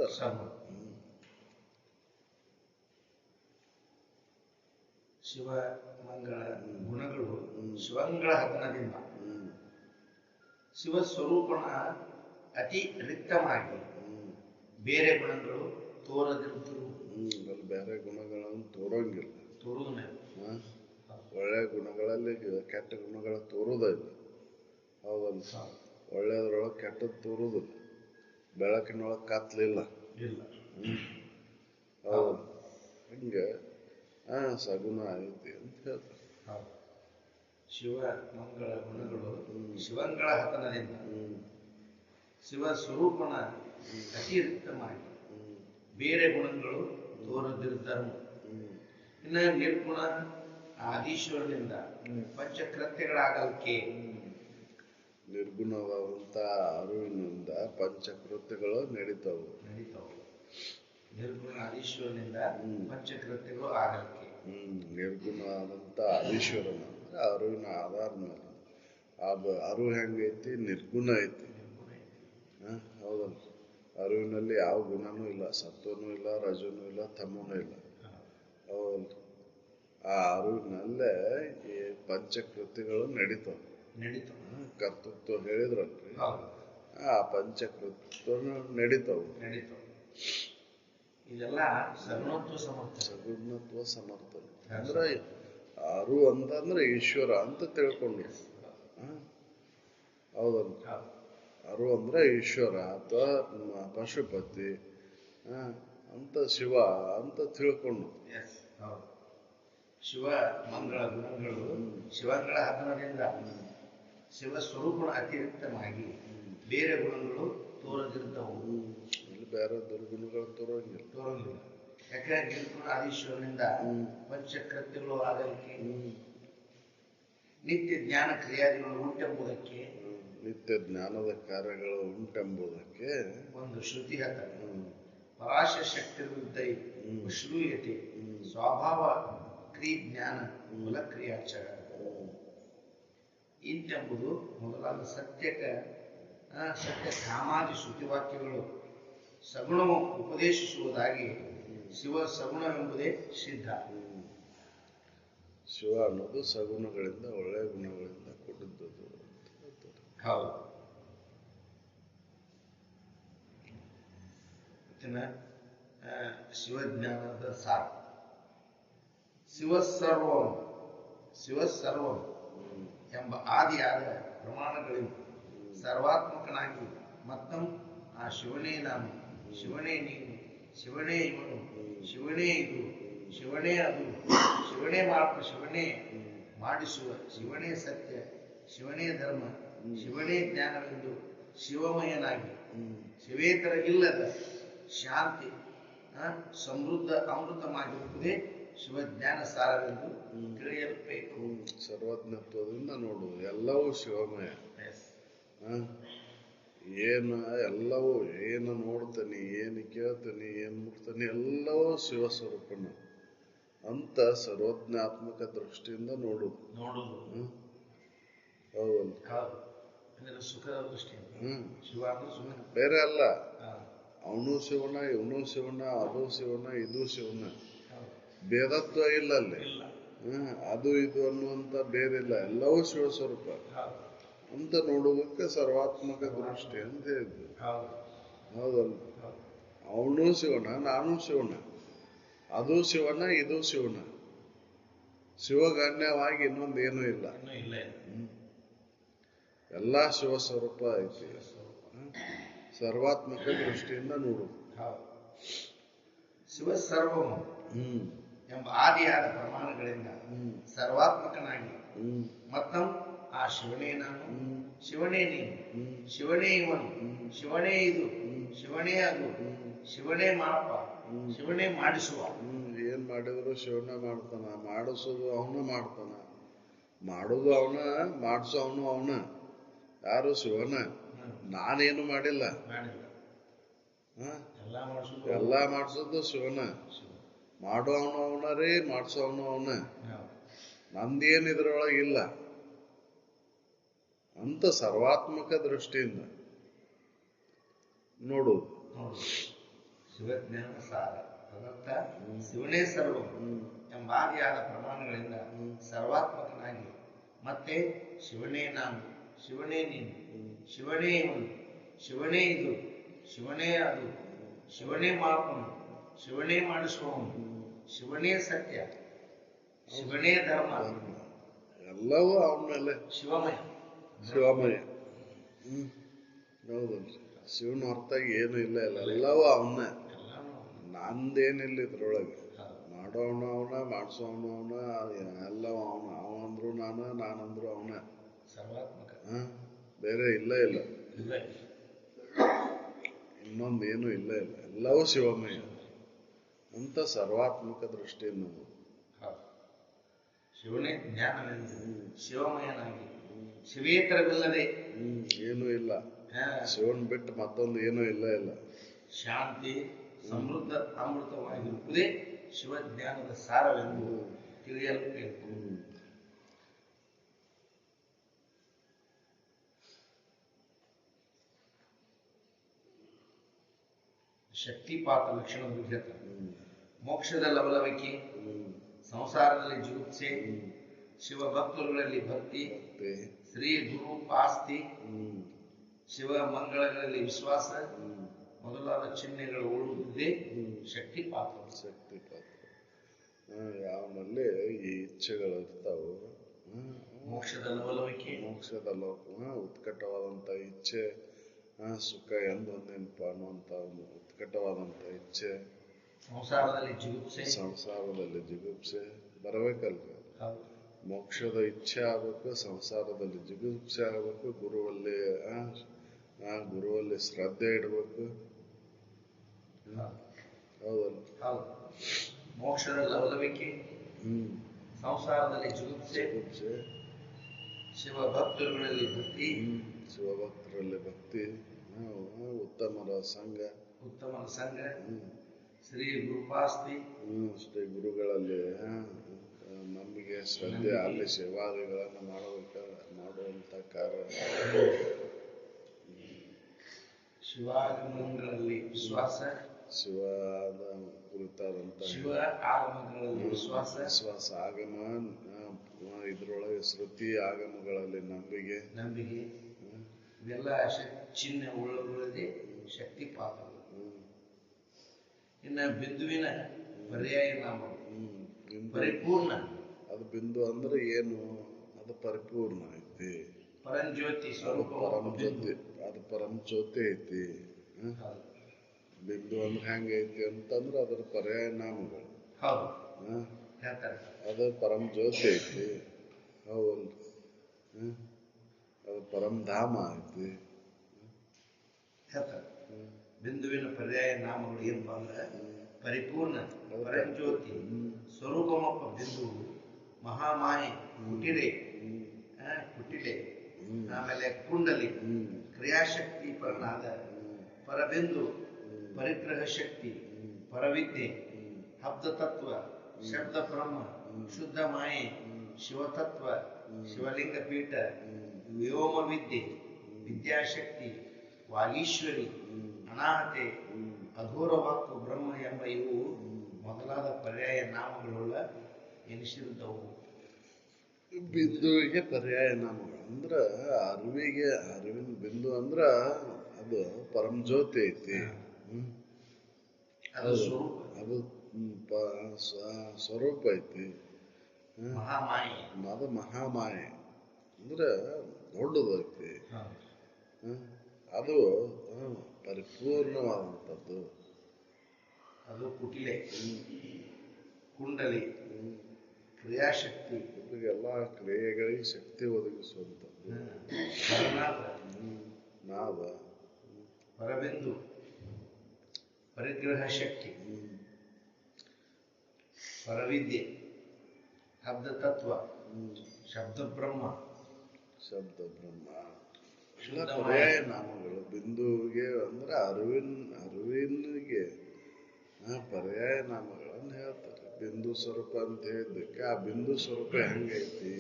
ಶಿವ ಮಂಗಳ ಗುಣಗಳು ಶಿವಂಗಳ ಹತನದಿಂದ ಶಿವ ಸ್ವರೂಪನ ಅತಿ ರಿಕ್ತವಾಗಿ ಬೇರೆ ಗುಣಗಳು ತೋರದಿರುತ್ತರು. ಬೇರೆ ಗುಣಗಳನ್ನು ತೋರಂಗಿಲ್ಲ. ತೋರುವುದಿಲ್ಲ. ಒಳ್ಳೆಯ ಗುಣಗಳಲ್ಲಿ ಕೆಟ್ಟ ಗುಣಗಳ ತೋರುವುದಿಲ್ಲ. ಹೌದಲ್ಲ. ಒಳ್ಳೆಯದ್ರೊಳಗೆ ಕೆಟ್ಟದ್ದು ತೋರುವುದಿಲ್ಲ. ಬೆಳಕಿನೊಳಗೆ ಕತ್ಲಿಲ್ಲ. ಹೌದು. ಹಂಗೆ ಸಗುಣ ಐತಿ ಅಂತ ಹೇಳ್ತಾರೆ. ಶಿವ ಮಂಗಳ ಗುಣಗಳು ಶಿವಂಗಳ ಹತನದಿಂದ ಶಿವ ಸ್ವರೂಪನ ಅತಿರಿಕ್ತವಾಗಿ ಬೇರೆ ಗುಣಗಳು ತೋರದಿರುತ್ತರು. ಇನ್ನು ನಿರ್ಗುಣ ಆದೀಶ್ವರನಿಂದ ಪಂಚಕೃತ್ಯಗಳಾಗಲಿಕ್ಕೆ ನಿರ್ಗುಣವಾದಂತ ಅರಿವಿನಿಂದ ಪಂಚಕೃತ್ಯಗಳು ನಡೀತಾವು. ನಿರ್ಗುಣ ಆದೀಶ್ವರನಿಂದ ಪಂಚಕೃತ್ಯಗಳು ಆಗಲಿಕ್ಕೆ ನಿರ್ಗುಣ ಆದಂತ ಆದೀಶ್ವರನ ಅಂದ್ರೆ ಅರಿವಿನ ಆಧಾರ ಮೇಲೆ. ಅದು ಅರಿವು ಹೆಂಗೈತಿ? ನಿರ್ಗುಣ ಐತಿ. ಹೌದಲ್ಲ. ಅರಿವಿನಲ್ಲಿ ಯಾವ ಗುಣನೂ ಇಲ್ಲ. ಸತ್ವನೂ ಇಲ್ಲ, ರಜನೂ ಇಲ್ಲ, ತಮನೂ ಇಲ್ಲ. ಹೌದಲ್ಲ. ಆ ಅರಿವಿನಲ್ಲೇ ಈ ಪಂಚಕೃತ್ಯಗಳು ನಡೀತಾವ. ಕರ್ತೃತ್ವ ಹೇಳಿದ್ರಲ್ರಿ, ಆ ಪಂಚಕೃತ್ವ ನಡೀತಾವು. ಇದೆಲ್ಲ ಸಗುಣತ್ವ ಸಮರ್ಥನೆ ಅಂದ್ರೆ ಅರು ಅಂತಂದ್ರೆ ಈಶ್ವರ ಅಂತ ತಿಳ್ಕೊಂಡು. ಹೌದಲ್ಲ. ಅರು ಅಂದ್ರೆ ಈಶ್ವರ ಅಥವಾ ಪಶುಪತಿ ಅಂತ ಶಿವ ಅಂತ ತಿಳ್ಕೊಂಡು. ಶಿವ ಮಂಗಳ ಗುಣಗಳು ಶಿವಂಗಳ ಹತನದಿಂದ ಶಿವ ಸ್ವರೂಪನ ಅತಿರಿಕ್ತವಾಗಿ ಬೇರೆ ಗುಣಗಳು ತೋರದಿರ್ತವು. ಬೇರೆ ದುರ್ಗುಣಗಳು ತೋರಂಗಿಲ್ಲ. ಯಾಕಂದ್ರೆ ನಿರ್ಗುಣ ಆದೀಶ್ವರನಿಂದ ಪಂಚಕೃತ್ಯಗಳು ಆಗಲಿಕ್ಕೆ ನಿತ್ಯ ಜ್ಞಾನ ಕ್ರಿಯಾದಿಗಳು ಉಂಟೆಂಬುದಕ್ಕೆ ನಿತ್ಯ ಜ್ಞಾನದ ಕಾರ್ಯಗಳು ಉಂಟೆಂಬುದಕ್ಕೆ ಒಂದು ಶ್ರುತಿ ಹೇಳ್ತಾರೆ. ಪರಾಶ ಶಕ್ತಿ ವಿರುದ್ಧೈ ಶ್ರೂಯತೆ ಸ್ವಭಾವ ಜ್ಞಾನ ಕುಲಕ್ರಿಯಾಚರ ಇಂತೆಂಬುದು ಮೊದಲಾದ ಸತ್ಯ ಕಾಮಾದಿ ಶ್ರುತಿವಾಕ್ಯಗಳು ಸಗುಣವು ಉಪದೇಶಿಸುವುದಾಗಿ ಶಿವ ಸಗುಣವೆಂಬುದೇ ಸಿದ್ಧ. ಶಿವ ಅನ್ನೋದು ಸಗುಣಗಳಿಂದ ಒಳ್ಳೆಯ ಗುಣಗಳಿಂದ ಕೂಡಿದ್ದದು ಅಂತ ಹೇಳ್ತಾರೆ. ಹೌದು. ಮತ್ತಿನ ಶಿವಜ್ಞಾನದ ಸಾರ ಶಿವಸರ್ವಂ ಶಿವಸರ್ವಂ ಎಂಬ ಆದಿಯಾದ ಪ್ರಮಾಣಗಳಿಂದ ಸರ್ವಾತ್ಮಕನಾಗಿ ಮತ್ತಂ ಆ ಶಿವನೇ ನಾನು, ಶಿವನೇ ನೀನು, ಶಿವನೇ ಇವನು, ಶಿವನೇ ಇದು, ಶಿವನೇ ಅದು, ಶಿವನೇ ಮಾರ್ಪ, ಶಿವನೇ ಮಾಡಿಸುವ, ಶಿವನೇ ಸತ್ಯ, ಶಿವನೇ ಧರ್ಮ, ಶಿವನೇ ಜ್ಞಾನವೆಂದು ಶಿವಮಯನಾಗಿ ಶಿವೇತರ ಇಲ್ಲದ ಶಾಂತಿ ಸಮೃದ್ಧ ಅಮೃತವಾಗಿರುವುದೇ ಶಿವಜ್ಞಾನ ಸಾರವೆಂದು ತಿಳಿಯಬೇಕು. ಸರ್ವಜ್ಞತ್ವದಿಂದ ನೋಡುವುದು ಎಲ್ಲವೂ ಶಿವಮಯ. ಏನು ಎಲ್ಲವೂ ಏನು ನೋಡ್ತಾನೆ, ಏನು ಕೇಳ್ತಾನೆ, ಏನು ಮುಟ್ತಾನೆ ಎಲ್ಲವೂ ಶಿವ ಸ್ವರೂಪನ ಅಂತ ಸರ್ವಜ್ಞಾತ್ಮಕ ದೃಷ್ಟಿಯಿಂದ ನೋಡುದು. ಹೌದಲ್ಲ? ಸುಖದ ದೃಷ್ಟಿಯಿಂದ ಶಿವ ಬೇರೆ ಅಲ್ಲ. ಅವನು ಶಿವನ, ಇವನು ಶಿವನ, ಅದು ಶಿವನ, ಇದು ಶಿವನ. ಭೇದತ್ವ ಇಲ್ಲ ಅಲ್ಲಿ. ಅದು ಇದು ಅನ್ನುವಂತ ಬೇರಿಲ್ಲ, ಎಲ್ಲವೂ ಶಿವ ಸ್ವರೂಪ ಅಂತ ನೋಡುವುದಕ್ಕೆ ಸರ್ವಾತ್ಮಕ ದೃಷ್ಟಿ ಅಂತ ಹೇಳಿದ್ರು. ಹೌದಲ್ಲ? ಅವನು ಶಿವನ, ನಾನು ಶಿವನ, ಅದು ಶಿವನ, ಇದು ಶಿವನ. ಶಿವಗಣ್ಯವಾಗಿ ಇನ್ನೊಂದೇನೂ ಇಲ್ಲ. ಎಲ್ಲ ಶಿವ ಸ್ವರೂಪ ಐತಿ. ಸರ್ವಾತ್ಮಕ ದೃಷ್ಟಿಯಿಂದ ನೋಡುದು. ಶಿವ ಸರ್ವಂ ಎಂಬ ಆದಿಯಾದ ಪ್ರಮಾಣಗಳಿಂದ ಸರ್ವಾತ್ಮಕನಾಗಿ ಮತ್ತಂ ಆ ಶಿವನೇ ನಾನು, ಶಿವನೇ ನೀನು, ಶಿವನೇ ಇವನು, ಶಿವನೇ ಇದು, ಶಿವನೇ ಅದು, ಶಿವನೇ ಮಾಡಪ್ಪ, ಶಿವನೇ ಮಾಡಿಸುವ. ಏನ್ ಮಾಡಿದ್ರು ಶಿವನೇ ಮಾಡ್ತಾನ. ಮಾಡಿಸೋದು ಅವನ ಮಾಡ್ತಾನ, ಮಾಡೋದು ಅವನ, ಮಾಡಿಸೋ ಅವನು ಅವನ. ಯಾರು? ಶಿವನ. ನಾನೇನು ಮಾಡಿಲ್ಲ. ಎಲ್ಲ ಮಾಡಿಸೋದು ಶಿವನ. ಮಾಡೋ ಅವನು ಅವನ ರೀ, ಮಾಡಿಸೋ ಅವನು ಅವನ. ನಂದೇನು ಇದ್ರೊಳಗಿಲ್ಲ ಅಂತ ಸರ್ವಾತ್ಮಕ ದೃಷ್ಟಿಯಿಂದ ನೋಡುವುದು. ಶಿವಜ್ಞಾನ ಸಾರ ತದರ್ಥ ಶಿವನೇ ಸರ್ವ ಎಂಬ ಆದಿಯಾದ ಪ್ರಮಾಣಗಳಿಂದ ಸರ್ವಾತ್ಮಕನಾಗಿ ಮತ್ತೆ ಶಿವನೇ ನಾನು, ಶಿವನೇ ನೀನು, ಶಿವನೇ ಇವನು, ಶಿವನೇ ಇದು, ಶಿವನೇ ಅದು, ಶಿವನೇ ಮಾಪನು, ಶಿವನೇ ಮಾಡಿಸುವವನು, ಶಿವನೇ ಸತ್ಯ, ಶಿವನೇ ಧರ್ಮ, ಎಲ್ಲವೂ ಅವನ ಮೇಲೆ ಶಿವಮಯ. ಶಿವಮಯ. ಹೌದಲ್ರಿ? ಶಿವನ ಹೊರತಾಗಿ ಏನು ಇಲ್ಲ. ಎಲ್ಲವೂ ಅವನ. ನಂದೇನಿಲ್ಲ ಇದ್ರೊಳಗೆ. ಮಾಡೋವನು ಅವನ, ಮಾಡಿಸೋವನು ಅವನ, ಎಲ್ಲವೂ ಅವನ. ಅವಂದ್ರು ನಾನು, ನಾನಂದ್ರು ಅವನ. ಸರ್ವಾತ್ಮಕ. ಬೇರೆ ಇಲ್ಲ ಇಲ್ಲ. ಇನ್ನೊಂದೇನು ಇಲ್ಲ ಇಲ್ಲ. ಎಲ್ಲವೂ ಶಿವಮಯ ಅಂತ ಸರ್ವಾತ್ಮಕ ದೃಷ್ಟಿಯಿಂದ ಶಿವನೇ ಜ್ಞಾನವೆಂದು ಶಿವಮಯನಾಗಿ ಶಿವೇತರವಿಲ್ಲದೆ ಏನೂ ಇಲ್ಲ. ಶಿವನ್ ಬಿಟ್ಟು ಮತ್ತೊಂದು ಏನೂ ಇಲ್ಲ ಇಲ್ಲ. ಶಾಂತಿ ಸಮೃದ್ಧ ಅಮೃತವಾಗಿರುವುದೇ ಶಿವಜ್ಞಾನದ ಸಾರವೆಂದು ತಿಳಿಯಬೇಕು. ಶಕ್ತಿಪಾತ ಲಕ್ಷಣದ ವಿಘಟ, ಮೋಕ್ಷದ ಲವಲವಿಕೆ, ಸಂಸಾರದಲ್ಲಿ ಜುಗುಪ್ಸೆ, ಶಿವ ಭಕ್ತರುಗಳಲ್ಲಿ ಭಕ್ತಿ, ಶ್ರೀ ಗುರು ಆಸ್ತಿ, ಶಿವ ಮಂಗಳಗಳಲ್ಲಿ ವಿಶ್ವಾಸ ಮೊದಲಾದ ಚಿಹ್ನೆಗಳು ಉಳಿದುದೇ ಶಕ್ತಿಪಾತ. ಯಾವನಲ್ಲಿ ಈ ಇಚ್ಛೆಗಳು ಇರ್ತಾವು, ಮೋಕ್ಷದ ಲವಲವಿಕೆ, ಮೋಕ್ಷದ ಉತ್ಕಟವಾದಂತ ಇಚ್ಛೆ, ಸುಖ ಎಂದೊಂದೇನಪ್ಪ ಅನ್ನುವಂತ ಒಂದು ಉತ್ಕಟವಾದಂತ ಇಚ್ಛೆ, ಸಂಸಾರದಲ್ಲಿ ಜಿಗುಪ್ಸೆ, ಸಂಸಾರದಲ್ಲಿ ಜಿಗುಪ್ಸೆ ಬರಬೇಕಲ್ರಿ. ಮೋಕ್ಷದ ಇಚ್ಛೆ ಆಗ್ಬೇಕು, ಸಂಸಾರದಲ್ಲಿ ಜಿಗುಪ್ಸೆ ಆಗ್ಬೇಕು, ಗುರುವಲ್ಲಿ ಶ್ರದ್ಧೆ ಇಡಬೇಕು. ಹೌದಲ್ಲ? ಮೋಕ್ಷದ ಲವಲವಿಕೆ, ಸಂಸಾರದಲ್ಲಿ ಜಿಗುಪ್ಸೆ, ಶಿವ ಭಕ್ತರುಗಳಲ್ಲಿ ಭಕ್ತಿ, ಶಿವಭಕ್ತರಲ್ಲಿ ಭಕ್ತಿ, ಉತ್ತಮರ ಸಂಘ, ಶ್ರೀ ಗುರುಪಾಸ್ತಿ, ಶ್ರೀ ಗುರುಗಳಲ್ಲಿ ನಮಗೆ ಶ್ರದ್ಧೆ, ಅಲ್ಲಿ ಸೇವಾದಿಗಳನ್ನು ಮಾಡುವಂತ ಕಾರ್ಯ, ಶಿವಾಗಮಗಳಲ್ಲಿ ವಿಶ್ವಾಸ, ಶಿವದ ಕುರಿತಾದಂತ ಶಿವ ಆಗಮಗಳಲ್ಲಿ ವಿಶ್ವಾಸ, ವಿಶ್ವಾಸ ಆಗಮ ಇದ್ರೊಳಗೆ ಶ್ರುತಿ ಆಗಮಗಳಲ್ಲಿ ನಂಬಿಕೆ ಇವೆಲ್ಲ ಚಿಹ್ನೆ ಉಳ್ಳದೇ ಶಕ್ತಿಪಾತಗಳು. ಇನ್ನು ಬಿಂದುವಿನ ಪರ್ಯಾಯ ನಾಮಗಳು ಪರಿಪೂರ್ಣ. ಅದು ಬಿಂದು ಅಂದ್ರೆ ಏನು? ಅದು ಪರಿಪೂರ್ಣ ಐತಿ. ಪರಂಜ್ಯೋತಿ ಸ್ವರೂಪ, ಅದು ಪರಂಜ್ಯೋತಿ ಐತಿ. ಬಿಂದು ಅಂದ್ರೆ ಹೆಂಗ ಐತಿ ಅಂತಂದ್ರೆ ಅದ್ರ ಪರ್ಯಾಯ ನಾಮಗಳು. ಅದು ಪರಂಜ್ಯೋತಿ ಐತಿ. ಹೌದಲ್ರಿ? ಅದು ಪರಂಧಾಮ ಐತಿ. ಬಿಂದುವಿನ ಪರ್ಯಾಯ ನಾಮಗಳು ಏನಪ್ಪ ಅಂದ್ರೆ ಪರಿಪೂರ್ಣ, ಪರಂಜ್ಯೋತಿ, ಸ್ವರೂಪಮಪ್ಪ ಬಿಂದು, ಮಹಾಮಾಯೆ, ಕುಟಿಲೆ, ಆಮೇಲೆ ಕುಂಡಲಿ, ಕ್ರಿಯಾಶಕ್ತಿ ಪರನಾದ, ಪರಬಿಂದು, ಪರಿಗ್ರಹ ಶಕ್ತಿ, ಪರವಿದ್ಯೆ, ಹಬ್ದ ತತ್ವ, ಶಬ್ದ ಬ್ರಹ್ಮ, ಶುದ್ಧ ಮಾಯೆ, ಶಿವತತ್ವ, ಶಿವಲಿಂಗ ಪೀಠ, ವ್ಯೋಮ ವಿದ್ಯೆ, ವಿದ್ಯಾಶಕ್ತಿ, ವಾಗೀಶ್ವರಿ, ಅನಾಹತೆ, ಅಘೋರ ವಾಕ್ಕು ಬ್ರಹ್ಮ ಎಂಬ ಇವು ಮೊದಲಾದ ಪರ್ಯಾಯ ನಾಮಗಳುಳ್ಳ ಎನಿಸಿರುತ್ತವು. ಬಿಂದುವಿಗೆ ಪರ್ಯಾಯ ನಾಮಗಳು ಅಂದ್ರ ಅರಿವಿನ ಬಿಂದು ಅಂದ್ರ ಅದು ಪರಂಜ್ಯೋತಿ ಐತಿ. ಅದು ಸ್ವರೂಪ ಐತಿ. ಅದು ಮಹಾಮಾಯೆ ಅಂದ್ರೆ ದೊಡ್ಡದೈತಿ. ಅದು ಪರಿಪೂರ್ಣವಾದಂಥದ್ದು. ಅದು ಕುಟಿಲೆ, ಕುಂಡಲಿ, ಕ್ರಿಯಾಶಕ್ತಿ, ಎಲ್ಲ ಕ್ರಿಯೆಗಳಿಗೆ ಶಕ್ತಿ ಒದಗಿಸುವಂಥದ್ದು. ನಾದ, ಪರಬಿಂದು, ಪರಿಗ್ರಹ ಶಕ್ತಿ, ಪರವಿದ್ಯೆ, ಹಬ್ದ ತತ್ವ, ಶಬ್ದ ಬ್ರಹ್ಮ ಎಲ್ಲ ಪರ್ಯಾಯ ನಾಮಗಳು. ಬಿಂದುವಿಗೆ ಅಂದ್ರೆ ಅರಿವಿನಿಗೆ ಪರ್ಯಾಯ ನಾಮಗಳನ್ನು ಹೇಳ್ತಾರೆ. ಬಿಂದು ಸ್ವರೂಪ ಅಂತ ಹೇಳಿದ್ದಕ್ಕೆ ಆ ಬಿಂದು ಸ್ವರೂಪ ಹೆಂಗೈತಿ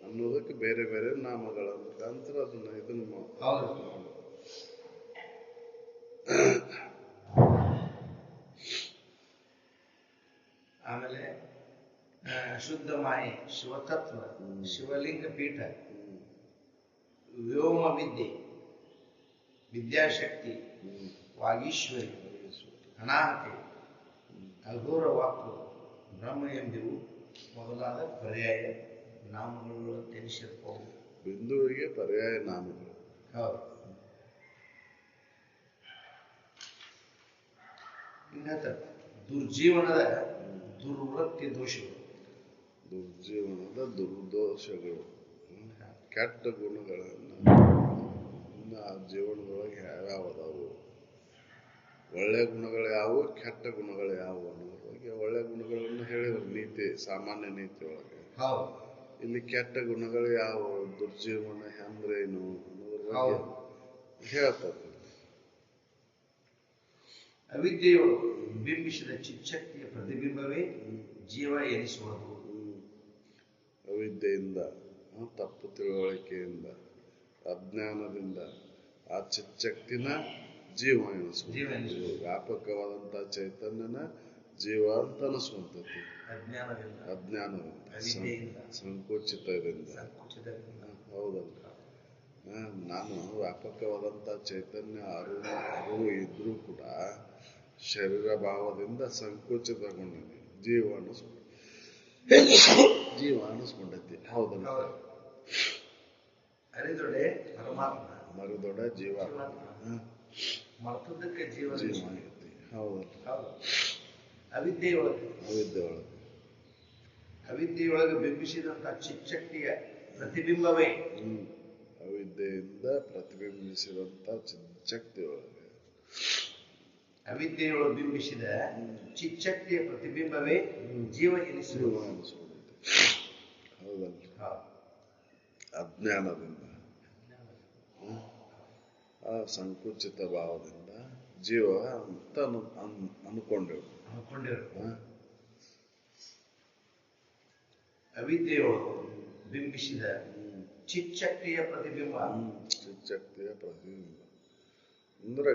ಅನ್ನೋದಕ್ಕೆ ಬೇರೆ ಬೇರೆ ನಾಮಗಳ ಮುಖಾಂತರ ಇದನ್ನ ಆಮೇಲೆ ಶುದ್ಧ ಮಾಯೆ, ಶಿವತತ್ವ, ಶಿವಲಿಂಗ ಪೀಠ, ವ್ಯೋಮ ವಿದ್ಯೆ, ವಿದ್ಯಾಶಕ್ತಿ, ವಾಗೀಶ್ವರಿ, ಅನಾಹತೆ, ಅಘೋರ ವಾಕ್ಕು ಬ್ರಹ್ಮ ಎಂಬಿವು ಮೊದಲಾದ ಪರ್ಯಾಯ ನಾಮಗಳು ತಿಳಿಸಿರ್ಬೋದು. ಬಿಂದುವಿಗೆ ಪರ್ಯಾಯ ನಾಮಗಳು. ಹೌದು. ಇನ್ನ ದುರ್ಜೀವನದ ದುರ್ವೃತ್ತಿ ದೋಷಗಳು. ದುರ್ಜೀವನದ ದುರ್ದೋಷಗಳು, ಕೆಟ್ಟ ಗುಣಗಳನ್ನು ಇನ್ನು ಆ ಜೀವನದೊಳಗೆ ಯಾವ್ಯಾವ ಅದಾವು, ಒಳ್ಳೆ ಗುಣಗಳು ಯಾವುವು, ಕೆಟ್ಟ ಗುಣಗಳು ಯಾವುವು ಅನ್ನೋದ್ರ ಬಗ್ಗೆ ಒಳ್ಳೆ ಗುಣಗಳನ್ನು ಹೇಳಿದ್ರು ನೀತಿ, ಸಾಮಾನ್ಯ ನೀತಿ ಒಳಗೆ. ಇಲ್ಲಿ ಕೆಟ್ಟ ಗುಣಗಳು ಯಾವುವು, ದುರ್ಜೀವನ ಹೆಂದ್ರೇನು ಅನ್ನೋದ್ರ ಬಗ್ಗೆ ಹೇಳ್ತಾರೆ. ಅವಿದ್ಯೆಯು ಬಿಂಬಿಸಿದ ಚಿಚ್ಚಕ್ತಿಯ ಪ್ರತಿಬಿಂಬವೇ ಜೀವ ಎನಿಸುವುದು. ಅವಿದ್ಯೆಯಿಂದ, ತಪ್ಪು ತಿಳುವಳಿಕೆಯಿಂದ, ಅಜ್ಞಾನದಿಂದ ಆ ಚಿಚ್ಚಕ್ತಿನ ಜೀವ ಎನಿಸುವುದು. ವ್ಯಾಪಕವಾದಂತಹ ಚೈತನ್ಯನ ಜೀವ ಅಂತ ಅನಿಸುವಂಥದ್ದು ಅಜ್ಞಾನದಿಂದ, ಸಂಕುಚಿತದಿಂದ. ಹೌದಲ್ಲ? ನಾನು ವ್ಯಾಪಕವಾದಂಥ ಚೈತನ್ಯ ಅರಿವು ಇದ್ರೂ ಕೂಡ ಶರೀರ ಭಾವದಿಂದ ಸಂಕುಚಿತಗೊಂಡಿದೆ. ಜೀವ ಅನಿಸ್ಕೊಂಡೈತಿ. ಹೌದಲ್ಲ? ಅರಿದೊಡೆ ಪರಮಾತ್ಮ, ಮರಿದೊಡೆ ಜೀವಾತ್ಮ, ಮರ್ತದಕ್ಕೆ ಜೀವ ಐತಿ. ಹೌದಲ್ಲ? ಅವಿದ್ಯೆಯೊಳಗೆ ಬಿಂಬಿಸಿದಂತ ಚಿಚ್ಚಕ್ತಿಯ ಪ್ರತಿಬಿಂಬವೇ. ಅವಿದ್ಯೆಯಿಂದ ಪ್ರತಿಬಿಂಬಿಸಿದಂತ ಚಿಚ್ಚಕ್ತಿ ಒಳಗೆ ಅವಿದ್ಯೆಯೊಳಗೆ ಬಿಂಬಿಸಿದ ಚಿಚ್ಚಕ್ತಿಯ ಪ್ರತಿಬಿಂಬವೇ ಜೀವ ಎನಿಸುವುದು. ಹೌದಲ್ಲ? ಅಜ್ಞಾನದಿಂದ, ಆ ಸಂಕುಚಿತ ಭಾವದಿಂದ ಜೀವ ಅಂತ ಅನ್ಕೊಂಡಿರು. ಅವಿದ್ಯೆಯೊಳಗೆ ಬಿಂಬಿಸಿದ ಚಿಚ್ಚಕ್ತಿಯ ಪ್ರತಿಬಿಂಬ. ಅಂದ್ರೆ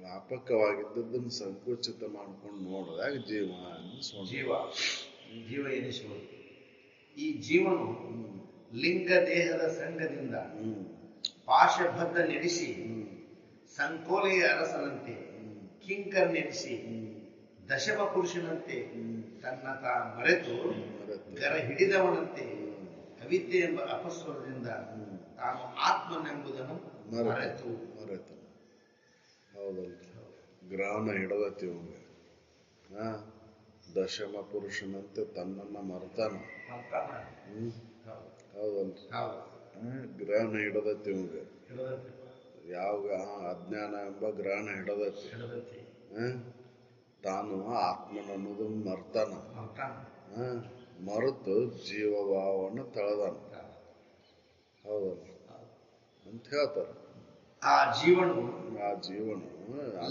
ವ್ಯಾಪಕವಾಗಿದ್ದದನ್ನು ಸಂಕುಚಿತ ಮಾಡ್ಕೊಂಡು ನೋಡಿದಾಗ ಜೀವ ಅನಿಸ್ಕೊಂಡು ಜೀವ ಎನಿಸುವುದು. ಈ ಜೀವನು ಲಿಂಗ ದೇಹದ ಸಂಘದಿಂದ ಪಾಶಬದ್ಧ ನೆನೆಸಿ ಸಂಕೋಲೆಯ ಅರಸನಂತೆ ಕಿಂಕರ್ ನೆನೆಸಿ ದಶಮ ಪುರುಷನಂತೆ ತನ್ನ ತಾ ಮರೆತು ಗರ ಹಿಡಿದವನಂತೆ ಅವಿದ್ಯೆ ಎಂಬ ಅಪಸ್ವರದಿಂದ ತಾನು ಆತ್ಮನೆಂಬುದನ್ನು ಮರೆತು. ಹೌದಲ್ರಿ, ಗ್ರಹಣ ಹಿಡದತಿ ಅವಂಗೆ. ದಶಮ ಪುರುಷನಂತೆ ತನ್ನನ್ನ ಮರ್ತಾನ. ಹೌದಲ್ರಿ, ಗ್ರಹಣ ಹಿಡದತಿ ಅವಂಗೆ. ಯಾವ ಅಜ್ಞಾನ ಎಂಬ ಗ್ರಹಣ ಹಿಡದತಿ. ತಾನು ಆತ್ಮನ ಅನ್ನೋದನ್ನ ಮರ್ತಾನ. ಮರೆತು ಜೀವಭಾವವನ್ನು ತಳೆದಾನ. ಹೌದಲ್ಲ ಅಂತ ಹೇಳ್ತಾರ. ಆ ಜೀವನು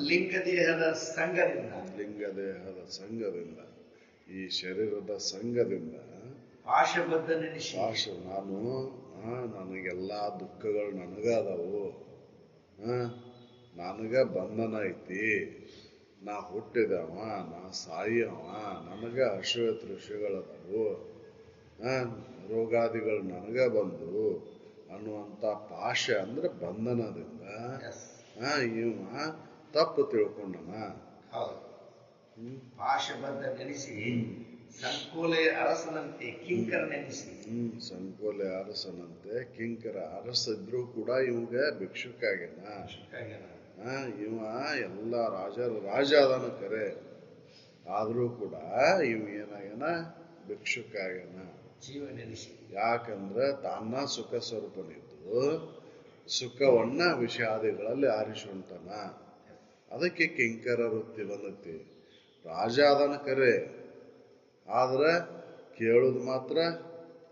ಲಿಂಗದೇಹದ ಸಂಘದಿಂದ ಈ ಶರೀರದ ಸಂಘದಿಂದ ಪಾಶಬದ್ಧ ನೆನೆಸಿ ನಾನು ನನಗೆಲ್ಲಾ ದುಃಖಗಳು ನನಗ ಅದಾವು, ನನಗ ಬಂಧನ ಐತಿ, ನಾ ಹುಟ್ಟಿದವ, ನಾ ಸಾಯವ, ನನಗ ಹಸುವೆ ತೃಷೆಗಳದಾವು, ರೋಗಾದಿಗಳು ನನಗ ಬಂದು ಅನ್ನುವಂತ ಪಾಶ ಅಂದ್ರೆ ಬಂಧನದಿಂದ ಇವ ತಪ್ಪು ತಿಳ್ಕೊಂಡನ. ಪಾಶಬದ್ಧ ನೆನೆಸಿ ಸಂಕೋಲೆಯ ಅರಸನಂತೆ ಕಿಂಕರ ನೆನೆಸಿ. ಸಂಕೋಲೆ ಅರಸನಂತೆ ಕಿಂಕರ ಅರಸ ಇದ್ರು ಕೂಡ ಇವಾಗ ಭಿಕ್ಷುಕಾಗ್ಯಾನ. ಇವ ಎಲ್ಲ ರಾಜ ಅದನ ಕರೆ, ಆದ್ರೂ ಕೂಡ ಇವ ಏನಾಗ್ಯಾನ, ಭಿಕ್ಷುಕಾಗ್ಯಾನ. ಜೀವ ನೆನೆಸಿ. ಯಾಕಂದ್ರೆ ತಾನ ಸುಖ ಸ್ವರೂಪನಿದ್ದು ಸುಖವನ್ನ ವಿಷಾದಿಗಳಲ್ಲಿ ಆರಿಸುವಂತನ. ಅದಕ್ಕೆ ಕಿಂಕರ ವೃತ್ತಿ ಬಂದತಿ. ರಾಜ ಅದನ ಕರೆ, ಆದ್ರೆ ಕೇಳುದು ಮಾತ್ರ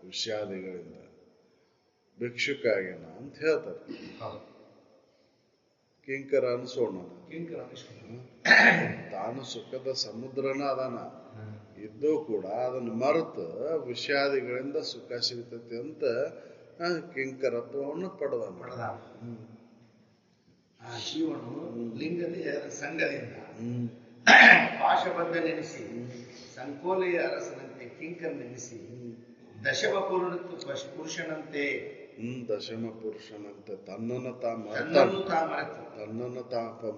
ವಿಷಾದಿಗಳಿಂದ. ಭಿಕ್ಷುಕಾಗ್ಯಾನ ಅಂತ ಹೇಳ್ತಾರೆ. ಕಿಂಕರ ಅನ್ಸೋಣ. ತಾನು ಸುಖದ ಸಮುದ್ರನ ಅದಾನ, ಇದ್ದು ಕೂಡ ಅದನ್ನು ಮರೆತು ವಿಷಾದಿಗಳಿಂದ ಸುಖ ಸಿಗ್ತತಿ ಅಂತ ಕಿಂಕರತ್ವವನ್ನು ಪಡೆದ. ಆ ಜೀವನು ಲಿಂಗದೇಹದ ಸಂಘದಿಂದ ಪಾಶಬದ್ಧ ನೆನೆಸಿ ಸಂಕೋಲೆಯ ಅರಸನಂತೆ ಕಿಂಕರ್ ನೆನೆಸಿ ದಶಮ ಪುರುಷನಂತೆ ದಶಮ ಪುರುಷನಂತೆ ತನ್ನನ್ನು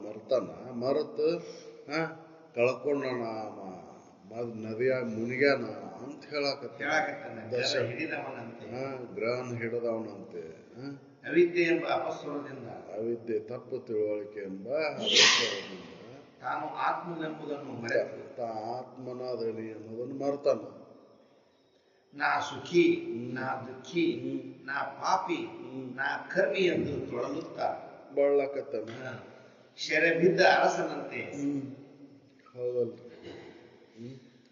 ಮರ್ತಾನ. ಮರೆತು ಕಳ್ಕೊಂಡಣ, ನದಿಯಾಗ ಮುನಿಗ್ಯಾನ ಅಂತ ಹೇಳಕತ್ತಾನ. ಗ್ರಹಣ ಹಿಡದವನಂತೆ ಅವಿದ್ಯೆ ಎಂಬ ಅಪಸ್ವರದಿಂದ, ಅವಿದ್ಯೆ ತಪ್ಪು ತಿಳುವಳಿಕೆ ಎಂಬ ಅಪಸ್ವರದಿಂದ ತಾನು ಆತ್ಮನೆಂಬುದನ್ನು ಮರೆತು, ಆತ್ಮನಾದನಿ ಅನ್ನೋದನ್ನು ಮರ್ತಾನ. ನಾ ಸುಖಿ, ನಾ ದುಃಖಿ, ನಾ ಪಾಪಿ, ನಾ ಕರ್ಮಿ ಎಂದು ತೊಳಲುತ್ತಾ ಬಳ್ಳಕತ್ತಾನ. ಶೆರೆಬಿದ್ದ ಅರಸನಂತೆ. ಹೌದಲ್ರಿ,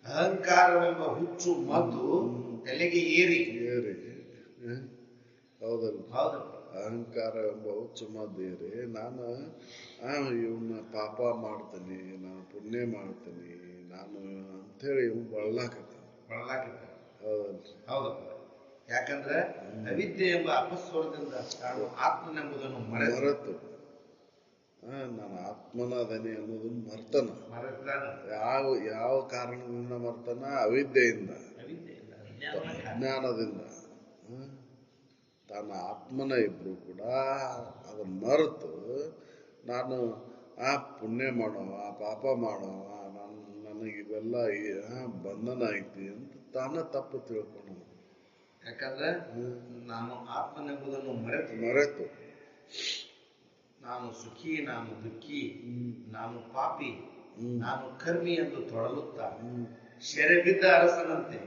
ಅಹಂಕಾರವೆಂಬ ಹುಚ್ಚು ಮದ್ದು ತಲೆಗೆ ಏರಿ. ಹೌದಲ್ರಿ, ಅಹಂಕಾರ ಎಂಬ ಹುಚ್ಚು ಮದ್ದೇರಿ ನಾನು ಇವನ್ನ ಪಾಪ ಮಾಡ್ತೀನಿ, ನಾನು ಪುಣ್ಯ ಮಾಡ್ತೀನಿ, ನಾನು ಅಂತೇಳಿ ಇವ್ ಬಳಲಾಕತ್ತ. ಹೌದಪ್ಪ. ಯಾಕಂದ್ರೆ ಅವಿದ್ಯೆ ಎಂಬ ಅಪಸ್ವರದಿಂದ ತಾನು ಆತ್ಮನೆಂಬುದನ್ನು ಮರೆತು ನಾನು ಆತ್ಮನಾದನಿ ಅನ್ನೋದನ್ನ ಮರ್ತನ. ಯಾವ ಕಾರಣದಿಂದ ಮರ್ತನ? ಅವಿದ್ಯೆಯಿಂದ, ಅಜ್ಞಾನದಿಂದ. ತಾನು ಆತ್ಮನ ಇದ್ರು ಕೂಡ ಅದನ್ನ ಮರೆತು ನಾನು ಪುಣ್ಯ ಮಾಡವ, ಪಾಪ ಮಾಡವ, ನನಗಿವೆಲ್ಲ ಬಂಧನ ಐತಿ ಅಂತ ತಾನ ತಪ್ಪು ತಿಳ್ಕೊಂಡ. ಯಾಕಂದ್ರೆ ನಾನು ಆತ್ಮನೆಂಬುದನ್ನು ಮರೆತು ನಾನು ಸುಖಿ, ನಾನು ದುಃಖಿ, ನಾನು ಪಾಪಿ, ನಾನು ಕರ್ಮಿ ಎಂದು ತೊಳಲುತ್ತಾ ಶೆರೆಬಿದ್ದ ಅರಸನಂತೆ.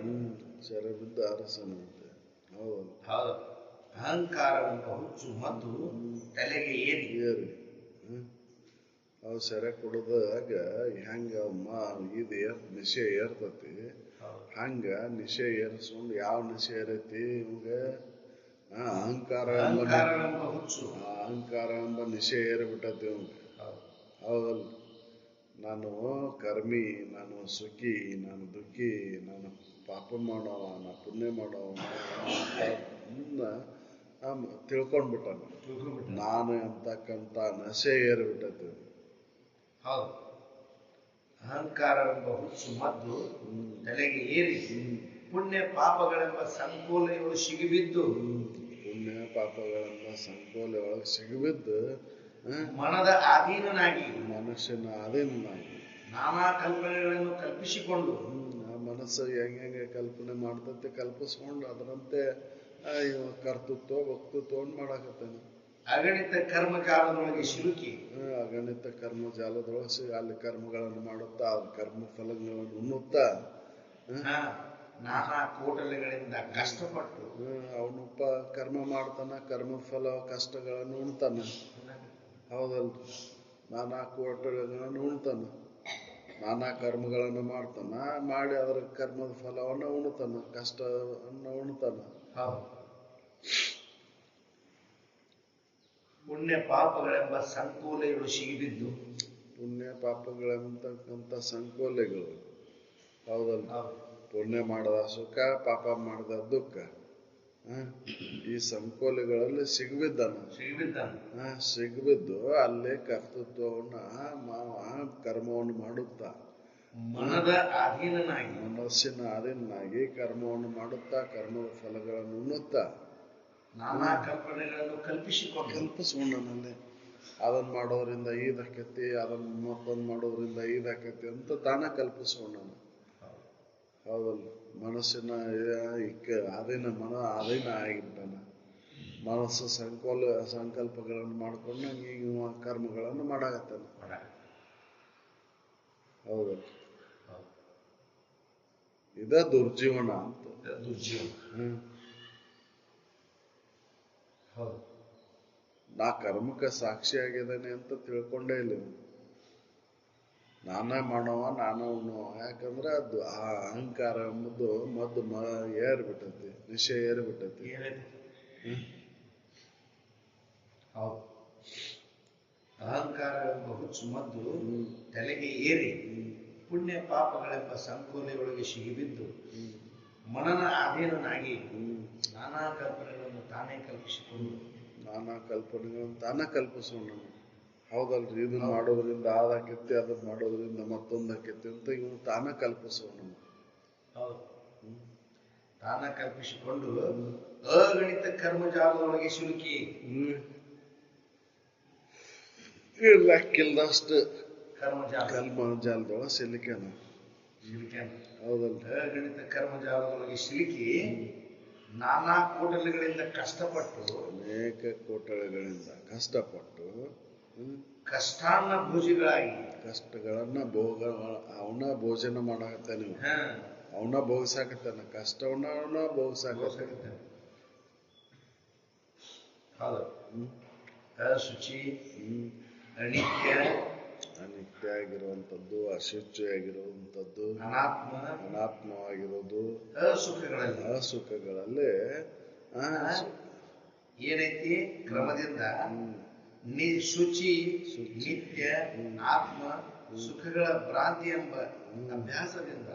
ಹೌದು, ಅಹಂಕಾರವೆಂಬ ಹುಚ್ಚು ಮದ್ದು ತಲೆಗೆ ಏರಿ. ಅವು ಸೆರೆ ಕೊಡೋದಾಗ ಹೆಂಗ ಇದು ನಿಶೆ ಏರ್ತತಿ, ಹಂಗ ನಿಶೆ ಏರಿಸ್ಕೊಂಡು ಯಾವ ನಿಶೆ ಏರೈತಿ ಇವಾಗ ಅಹಂಕಾರ ಎಂಬ ನಿಶೆ ಏರಿಬಿಟ್ಟತಿ ಇವಂಗ. ಹೌದಲ್ಲ, ನಾನು ಕರ್ಮಿ, ನಾನು ಸುಖಿ, ನಾನು ದುಃಖಿ, ನಾನು ಪಾಪ ಮಾಡವ, ನಾ ಪುಣ್ಯ ಮಾಡವ ತಿಳ್ಕೊಂಡ್ಬಿಟ್ಟಾನ. ನಾನು ಅಂತಕ್ಕಂಥ ನಶೆ ಏರ್ಬಿಟ್ಟೈತಿ. ಹೌದು, ಅಹಂಕಾರವೆಂಬ ಹುಚ್ಚು ಮದ್ದು ತಲೆಗೆ ಏರಿ ಪುಣ್ಯ ಪಾಪಗಳೆಂಬ ಸಂಕೋಲೆಗಳು ಸಿಗಿಬಿದ್ದು ಪುಣ್ಯ ಪಾಪಗಳೆಂಬ ಸಂಕೋಲೆಯೊಳಗೆ ಸಿಗಿಬಿದ್ದು ಮನದ ಅಧೀನನಾಗಿ ಮನುಷ್ಯನ ಅಧೀನನಾಗಿ ನಾನಾ ಕಲ್ಪನೆಗಳನ್ನು ಕಲ್ಪಿಸಿಕೊಂಡು ಮನಸ್ಸು ಹೆಂಗೆ ಕಲ್ಪನೆ ಮಾಡ್ತೈತೆ ಕಲ್ಪಿಸ್ಕೊಂಡು ಅದರಂತೆ ಕರ್ತೃತ್ವ ವಕ್ತೃತ್ವವನ್ನು ಮಾಡಾಕತ್ತಾನೆ. ಅಗಣಿತ ಕರ್ಮಕಾಲದೊಳಗೆ ಸಿಲುಕಿ ಅಗಣಿತ ಕರ್ಮ ಜಾಲದೊಳಗೆ ಅಲ್ಲಿ ಕರ್ಮಗಳನ್ನು ಮಾಡುತ್ತಾ ಕರ್ಮ ಫಲಗಳನ್ನು ಉಣ್ಣುತ್ತಾ ನಾನಾ ಕೋಟಲೆಗಳಿಂದ ಕಷ್ಟಪಟ್ಟು ಅವನು ಕರ್ಮ ಮಾಡ್ತಾನ, ಕರ್ಮ ಫಲ ಕಷ್ಟಗಳನ್ನು ಉಣ್ತಾನ. ಹೌದಲ್ರಿ? ನಾನಾ ಕೋಟಲೆಗಳನ್ನು ಉಣ್ತಾನ, ನಾನಾ ಕರ್ಮಗಳನ್ನು ಮಾಡ್ತಾನ, ಮಾಡಿ ಅದರ ಕರ್ಮದ ಫಲವನ್ನು ಉಣ್ತಾನ, ಕಷ್ಟವನ್ನು ಉಣ್ತಾನ. ಪುಣ್ಯ ಪಾಪಗಳೆಂಬ ಸಂಕೋಲೆಗಳು ಸಿಗಿಬಿದ್ದು ಪುಣ್ಯ ಪಾಪಗಳೆಂಬತಕ್ಕಂಥ ಸಂಕೋಲೆಗಳು. ಹೌದಲ್ಲ? ಪುಣ್ಯ ಮಾಡಿದ ಸುಖ, ಪಾಪ ಮಾಡಿದ ದುಃಖ, ಈ ಸಂಕೋಲೆಗಳಲ್ಲಿ ಸಿಗ್ಬಿದ್ದು ಅಲ್ಲೇ ಕರ್ತೃತ್ವವನ್ನ ಕರ್ಮವನ್ನು ಮಾಡುತ್ತಾ ಮನದ ಅಧೀನನಾಗಿ ಮನಸ್ಸಿನ ಅಧೀನನಾಗಿ ಕರ್ಮವನ್ನು ಮಾಡುತ್ತಾ ಕರ್ಮದ ಫಲಗಳನ್ನು ಉಣ್ಣುತ್ತಾ ನಾನಾ ಕಲ್ಪನೆಗಳನ್ನು ಕಲ್ಪಿಸ್ಕೊಂಡನಲ್ಲಿ ಅದನ್ನ ಮಾಡೋದ್ರಿಂದ ಈದಾಕೈತಿ, ಅದನ್ನ ಮತ್ತೊಂದು ಮಾಡೋದ್ರಿಂದ ಈದಾಕೈತಿ ಅಂತ ತಾನ ಕಲ್ಪಿಸ್ಕೊಂಡನ. ಹೌದಲ್ಲ? ಮನಸ್ಸಿನ ಅಧೀನ ಆಗಿಬಿಟ್ಟಾನ. ಮನಸ್ಸು ಸಂಕಲ್ಪಗಳನ್ನು ಮಾಡ್ಕೊಂಡು ಈಗ ಕರ್ಮಗಳನ್ನು ಮಾಡಾಕತ್ತಾನ. ಹೌದಲ್ಲ? ಇದ ದುರ್ಜೀವನ ಅಂತ. ನಾ ಕರ್ಮಕ್ಕೆ ಸಾಕ್ಷಿ ಆಗಿದ್ದೇನೆ ಅಂತ ತಿಳ್ಕೊಂಡೇ ಇಲ್ಲ. ನಾನೇ ಮಾಡವ, ನಾನೇ ಉಣ್ಣುವ. ಯಾಕಂದ್ರೆ ಅದು ಆ ಅಹಂಕಾರ ಎಂಬುದು ಮದ್ದು ಏರ್ಬಿಟ್ಟೈತಿ, ನಿಶೆ ಏರ್ಬಿಟ್ಟೈತಿ. ಅಹಂಕಾರ ಎಂಬ ಹುಚ್ಚು ಮದ್ದು ತಲೆಗೆ ಏರಿ ಪುಣ್ಯ ಪಾಪಗಳೆಂಬ ಸಂಕೋಲೆಯೊಳಗೆ ಸಿಗಿಬಿದ್ದು ಮನನ ಅಧೀನನಾಗಿ ನಾನಾ ಕಲ್ಪನೆಗಳನ್ನು ತಾನೇ ಕಲ್ಪಿಸೋಣ. ಹೌದಲ್ರಿ? ಇದನ್ನ ಮಾಡೋದ್ರಿಂದ ಆದಾಕೈತಿ, ಅದನ್ನ ಮಾಡೋದ್ರಿಂದ ಮತ್ತೊಂದಾಕೈತಿ ಅಂತ ಇವನು ತಾನ ಕಲ್ಪಿಸೋಣ. ತಾನ ಕಲ್ಪಿಸಿಕೊಂಡು ಅಗಣಿತ ಕರ್ಮಜಾಲದೊಳಗೆ ಸಿಲುಕಿ ಲೆಕ್ಕಿಲ್ದಷ್ಟು ಕರ್ಮಜಾಲದೊಳಗೆ ಸಿಲುಕ್ಯಾನ. ಹೌದಲ್ರಿ? ಅಗಣಿತ ಕರ್ಮಜಾಲದೊಳಗೆ ಸಿಲುಕಿ ನಾನಾ ಕೋಟಲೆಗಳಿಂದ ಕಷ್ಟಪಟ್ಟು ಅನೇಕ ಕೋಟಲೆಗಳಿಂದ ಕಷ್ಟಪಟ್ಟು ಕಷ್ಟಾನ್ನ ಭೋಜಿಗಳಾಗಿ ಕಷ್ಟಗಳನ್ನ ಅವನ ಭೋಜನ ಮಾಡಾಕತ್ತಾನ. ಅವನ ಭೋಗಿಸಾಕತ್ತಾನ, ಕಷ್ಟವನ್ನ ಅವನ ಭೋಗಿಸಾಕತ್ತಾನ. ಅಶುಚಿ, ಅನಿತ್ಯ ಆಗಿರುವಂಥದ್ದು, ಅಶುಚಿಯಾಗಿರುವಂಥದ್ದು, ಅನಾತ್ಮವಾಗಿರೋದು, ಅಸುಖಗಳಲ್ಲಿ ಏನೈತಿ ಕ್ರಮದಿಂದ ಶುಚಿ, ನಿತ್ಯ, ಆತ್ಮ ಸುಖಗಳ ಭ್ರಾಂತಿ ಎಂಬ ಅಭ್ಯಾಸದಿಂದ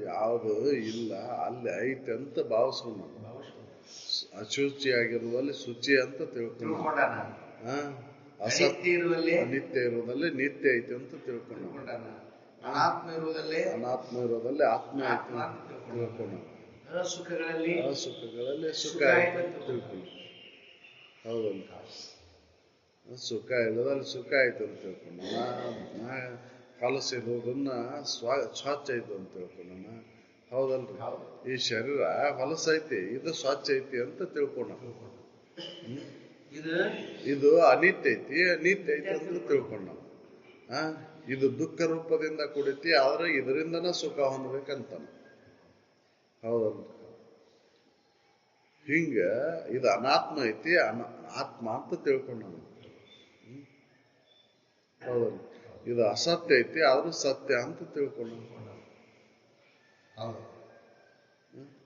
ಯಾವುದು ಇಲ್ಲ ಅಲ್ಲಿ ಐತೆ ಅಂತ ಭಾವಿಸೋಣ. ಅಶುಚಿ ಆಗಿರುವಲ್ಲಿ ಶುಚಿ ಅಂತ ತಿಳ್ಕೊಂಡ. ಅನಿತ್ಯ ಇರುವುದಲ್ಲಿ ನಿತ್ಯ ಐತೆ ಅಂತ ತಿಳ್ಕೊಂಡ. ಅನಾತ್ಮ ಇರುವುದಲ್ಲೇ ಆತ್ಮ ಐತೆ ಅಂತ ತಿಳ್ಕೊಂಡ. ಅಸುಖಗಳಲ್ಲಿ ಸುಖ ಐತೆ ಅಂತ ತಿಳ್ಕೊಂಡ. ಹೌದಲ್ಲ? ಸುಖ ಇಲ್ಲದಲ್ಲಿ ಸುಖ ಆಯ್ತು ಅಂತ ತಿಳ್ಕೊಂಡ. ಹೊಲಸಿರೋದನ್ನ ಸ್ವಚ್ಛ ಐತೆ ಅಂತ ತಿಳ್ಕೊಂಡ. ಹೌದಲ್ರಿ? ಈ ಶರೀರ ಹೊಲಸೈತಿ, ಇದು ಸ್ವಚ್ಛ ಐತಿ ಅಂತ ತಿಳ್ಕೊಂಡ. ಇದು ಅನಿತ್ಯ ಐತಿ, ನಿತ್ಯ ಐತಿ ಅಂತ ತಿಳ್ಕೊಂಡ. ಇದು ದುಃಖ ರೂಪದಿಂದ ಕುಡಿತಿ, ಆದ್ರೆ ಇದರಿಂದನ ಸುಖ ಹೊಂದ್ಬೇಕಂತಾನ. ಹೌದಲ್ರಿ? ಹಿಂಗ ಇದು ಅನಾತ್ಮ ಐತಿ, ಆತ್ಮ ಅಂತ ತಿಳ್ಕೊಂಡ. ಹೌದಲ್ಲ? ಇದು ಅಸತ್ಯ ಐತಿ, ಆದ್ರೂ ಸತ್ಯ ಅಂತ ತಿಳ್ಕೊಂಡ.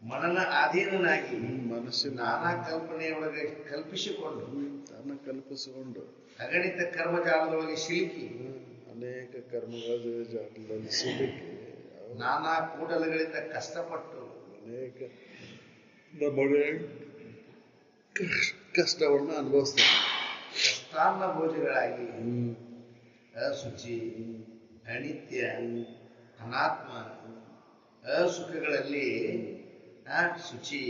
ಮನನ ಅಧೀನನಾಗಿ ಮನಸ್ಸಿನ ನಾನಾ ಕಲ್ಪನೆಯೊಳಗೆ ಕಲ್ಪಿಸಿಕೊಂಡು ಅಗಣಿತ ಕರ್ಮಜಾಲದೊಳಗೆ ಸಿಲುಕಿ ಅನೇಕ ಕರ್ಮಗಳ ಜಾಲದಲ್ಲಿ ಸಿಲುಕಿ ನಾನಾ ಕೂಡಲಗಳಿಂದ ಕಷ್ಟಪಟ್ಟು ಅನೇಕ ನಮಗೆ ಕಷ್ಟವನ್ನು ಅನುಭವಿಸ್ತಾನೆ. ಕಷ್ಟಾನ್ನ ಭೋಜಗಳಾಗಿ ಅಶುಚಿ, ಅನಿತ್ಯ, ಅನಾತ್ಮ, ಅಸುಖಗಳಲ್ಲಿ ಶುಚಿ,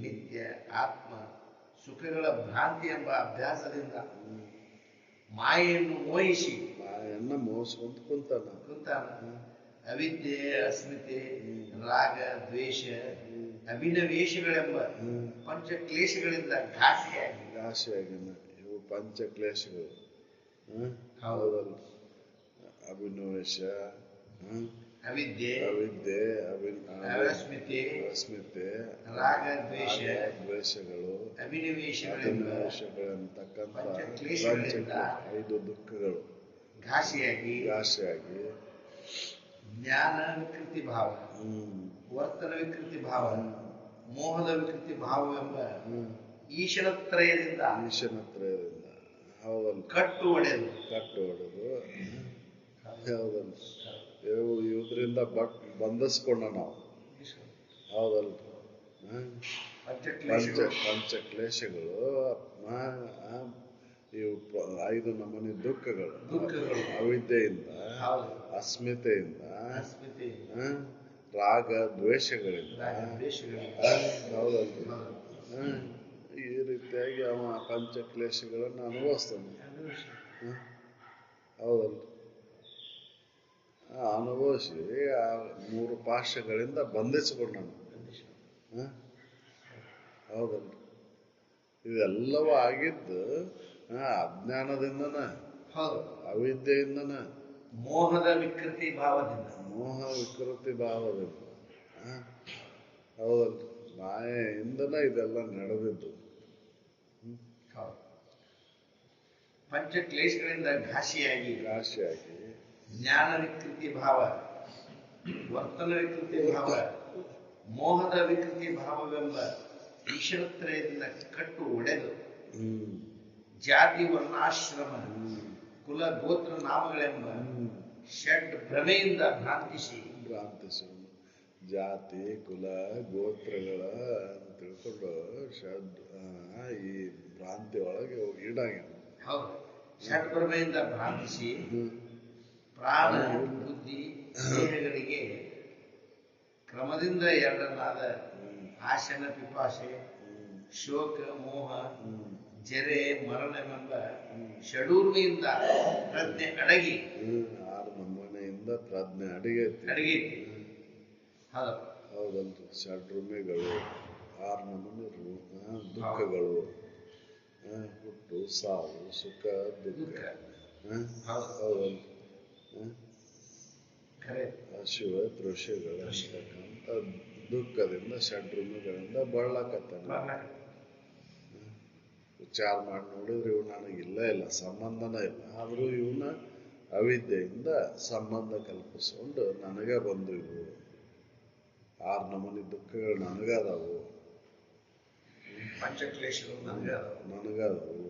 ನಿತ್ಯ, ಆತ್ಮ ಸುಖಗಳ ಭ್ರಾಂತಿ ಎಂಬ ಅಭ್ಯಾಸದಿಂದ ಮಾಯೆಯನ್ನು ಮೋಹಿಸಿ ಮಾಯನ್ನ ಮೋಸ್ಕೊಂತ ಕುಂತಾನ. ಅವಿದ್ಯೆ, ಅಸ್ಮಿತೆ, ರಾಗ, ದ್ವೇಷ, ಅಭಿನವೇಶಗಳೆಂಬ ಪಂಚಕ್ಲೇಶಗಳಿಂದ ಘಾಸಿಯಾಗಿ ಇವು ಪಂಚಕ್ಲೇಶಗಳು. ಹೌದಲ್ಲ? ಅಭಿನವೇಶ, ಅವಿದ್ಯೆ, ಅಸ್ಮಿತೆ, ರಾಗ, ದ್ವೇಷಗಳು, ಅಭಿನವೇಶಗಳಂತಕ್ಕಂಥ 5 ದುಃಖಗಳು ಘಾಸಿಯಾಗಿ ಜ್ಞಾನ ವಿಕೃತಿ ಭಾವ, ವರ್ತನ ವಿಕೃತಿ ಭಾವ, ಮೋಹದ ವಿಕೃತಿ ಭಾವವೆಂಬ ಈಶನತ್ರಯದಿಂದ ಹೌದಲ್ಲ? ಕಟ್ಟು ಹೊಡೆದು ಹೌದಲ್ಲ? ಇವುದ್ರಿಂದ ಬಂಧಿಸ್ಕೊಂಡ ನಾವು. ಹೌದಲ್ಲ? ಪಂಚಕ್ಲೇಶಗಳು, ಇವು 5 ನಮೂನಿ ದುಃಖಗಳು. ಅವಿದ್ಯೆಯಿಂದ, ಅಸ್ಮಿತೆಯಿಂದ, ರಾಗ ದ್ವೇಷಗಳಿಂದ. ಹೌದಲ್ಲ? ಈ ರೀತಿಯಾಗಿ ಅವ ಪಂಚಕ್ಲೇಶಗಳನ್ನು ಅನುಭವಿಸ್ತಾನೆ. ಹೌದಲ್ಲ? ಅನುಭವಿಸಿ ಆ 3 ಪಾಶಗಳಿಂದ ಬಂಧಿಸಿಕೊಂಡನು. ಹೌದಲ್ಲ? ಇದೆಲ್ಲವೂ ಆಗಿದ್ದು ಅಜ್ಞಾನದಿಂದನ, ಅವಿದ್ಯೆಯಿಂದನ, ಮೋಹದ ವಿಕೃತಿ ಭಾವದಿಂದ. ಹೌದಲ್ಲ? ಮಾಯೆಯಿಂದನ ಇದೆಲ್ಲ ನಡೆದಿದ್ದು. ಪಂಚಕ್ಲೇಶಗಳಿಂದ ಘಾಸಿಯಾಗಿ ಜ್ಞಾನ ವಿಕೃತಿ ಭಾವ, ವರ್ತನ ವಿಕೃತಿ ಭಾವ, ಮೋಹದ ವಿಕೃತಿ ಭಾವವೆಂಬ ಈಶ್ವರತ್ರಯದಿಂದ ಕಟ್ಟು ಒಡೆದು ಜಾತಿ, ವರ್ಣಾಶ್ರಮ, ಕುಲ, ಗೋತ್ರ, ನಾಮಗಳೆಂಬ ಷಡ್ ಭ್ರಮೆಯಿಂದ ಭ್ರಾಂತಿಸಿ ಜಾತಿ, ಕುಲ, ಗೋತ್ರಗಳ ಅಂತ ತಿಳ್ಕೊಂಡು ಈ ಭ್ರಾಂತಿ ಒಳಗೆ ಈಡಾಗ್ಯಾನ. ಹೌದು. ಷಡ್ ಭ್ರಮೆಯಿಂದ ಭ್ರಾಂತಿಸಿ ಪ್ರಾಣ, ಬುದ್ಧಿ, ದೇಹಗಳಿಗೆ ಕ್ರಮದಿಂದ ಎರಡನಾದ ಆಶನ, ಪಿಪಾಸೆ, ಶೋಕ, ಮೋಹ, ಜರೆ, ಮರಣವೆಂಬ ಷಡೂರ್ಮೆಯಿಂದ ಪ್ರಜ್ಞೆ ಅಡಗಿ 6 ನಮೂನೆಯಿಂದ ಪ್ರಜ್ಞೆ ಅಡಗಿ. ಹೌದಲ್ರಿ? ಷಡ್ರುಮೆಗಳು, 6 ನಮೂನೆ ದುಃಖಗಳು, ಹುಟ್ಟು, ಸಾವು, ಸುಖ, ದುಃಖ. ಹೌದಲ್ರಿ? ಹಸಿವ, ತೃಷೆಗಳಂತಕ್ಕಂಥ ದುಃಖದಿಂದ, ಷಡ್ರುಮೆಗಳಿಂದ ಬಳಲಕತ್ತಾನ. ವಿಚಾರ ಮಾಡಿ ನೋಡಿದ್ರೆ ಇವು ನನಗಿಲ್ಲ ಸಂಬಂಧನ ಇಲ್ಲ. ಆದರೂ ಇವನ್ನ ಅವಿದ್ಯೆಯಿಂದ ಸಂಬಂಧ ಕಲ್ಪಿಸ್ಕೊಂಡು ನನಗ ಬಂದು ಇವು 6 ನಮೂನಿ ದುಃಖಗಳು ನನಗದಾವು, ಪಂಚಕ್ಲೇಶಗಳು ನನಗದಾವು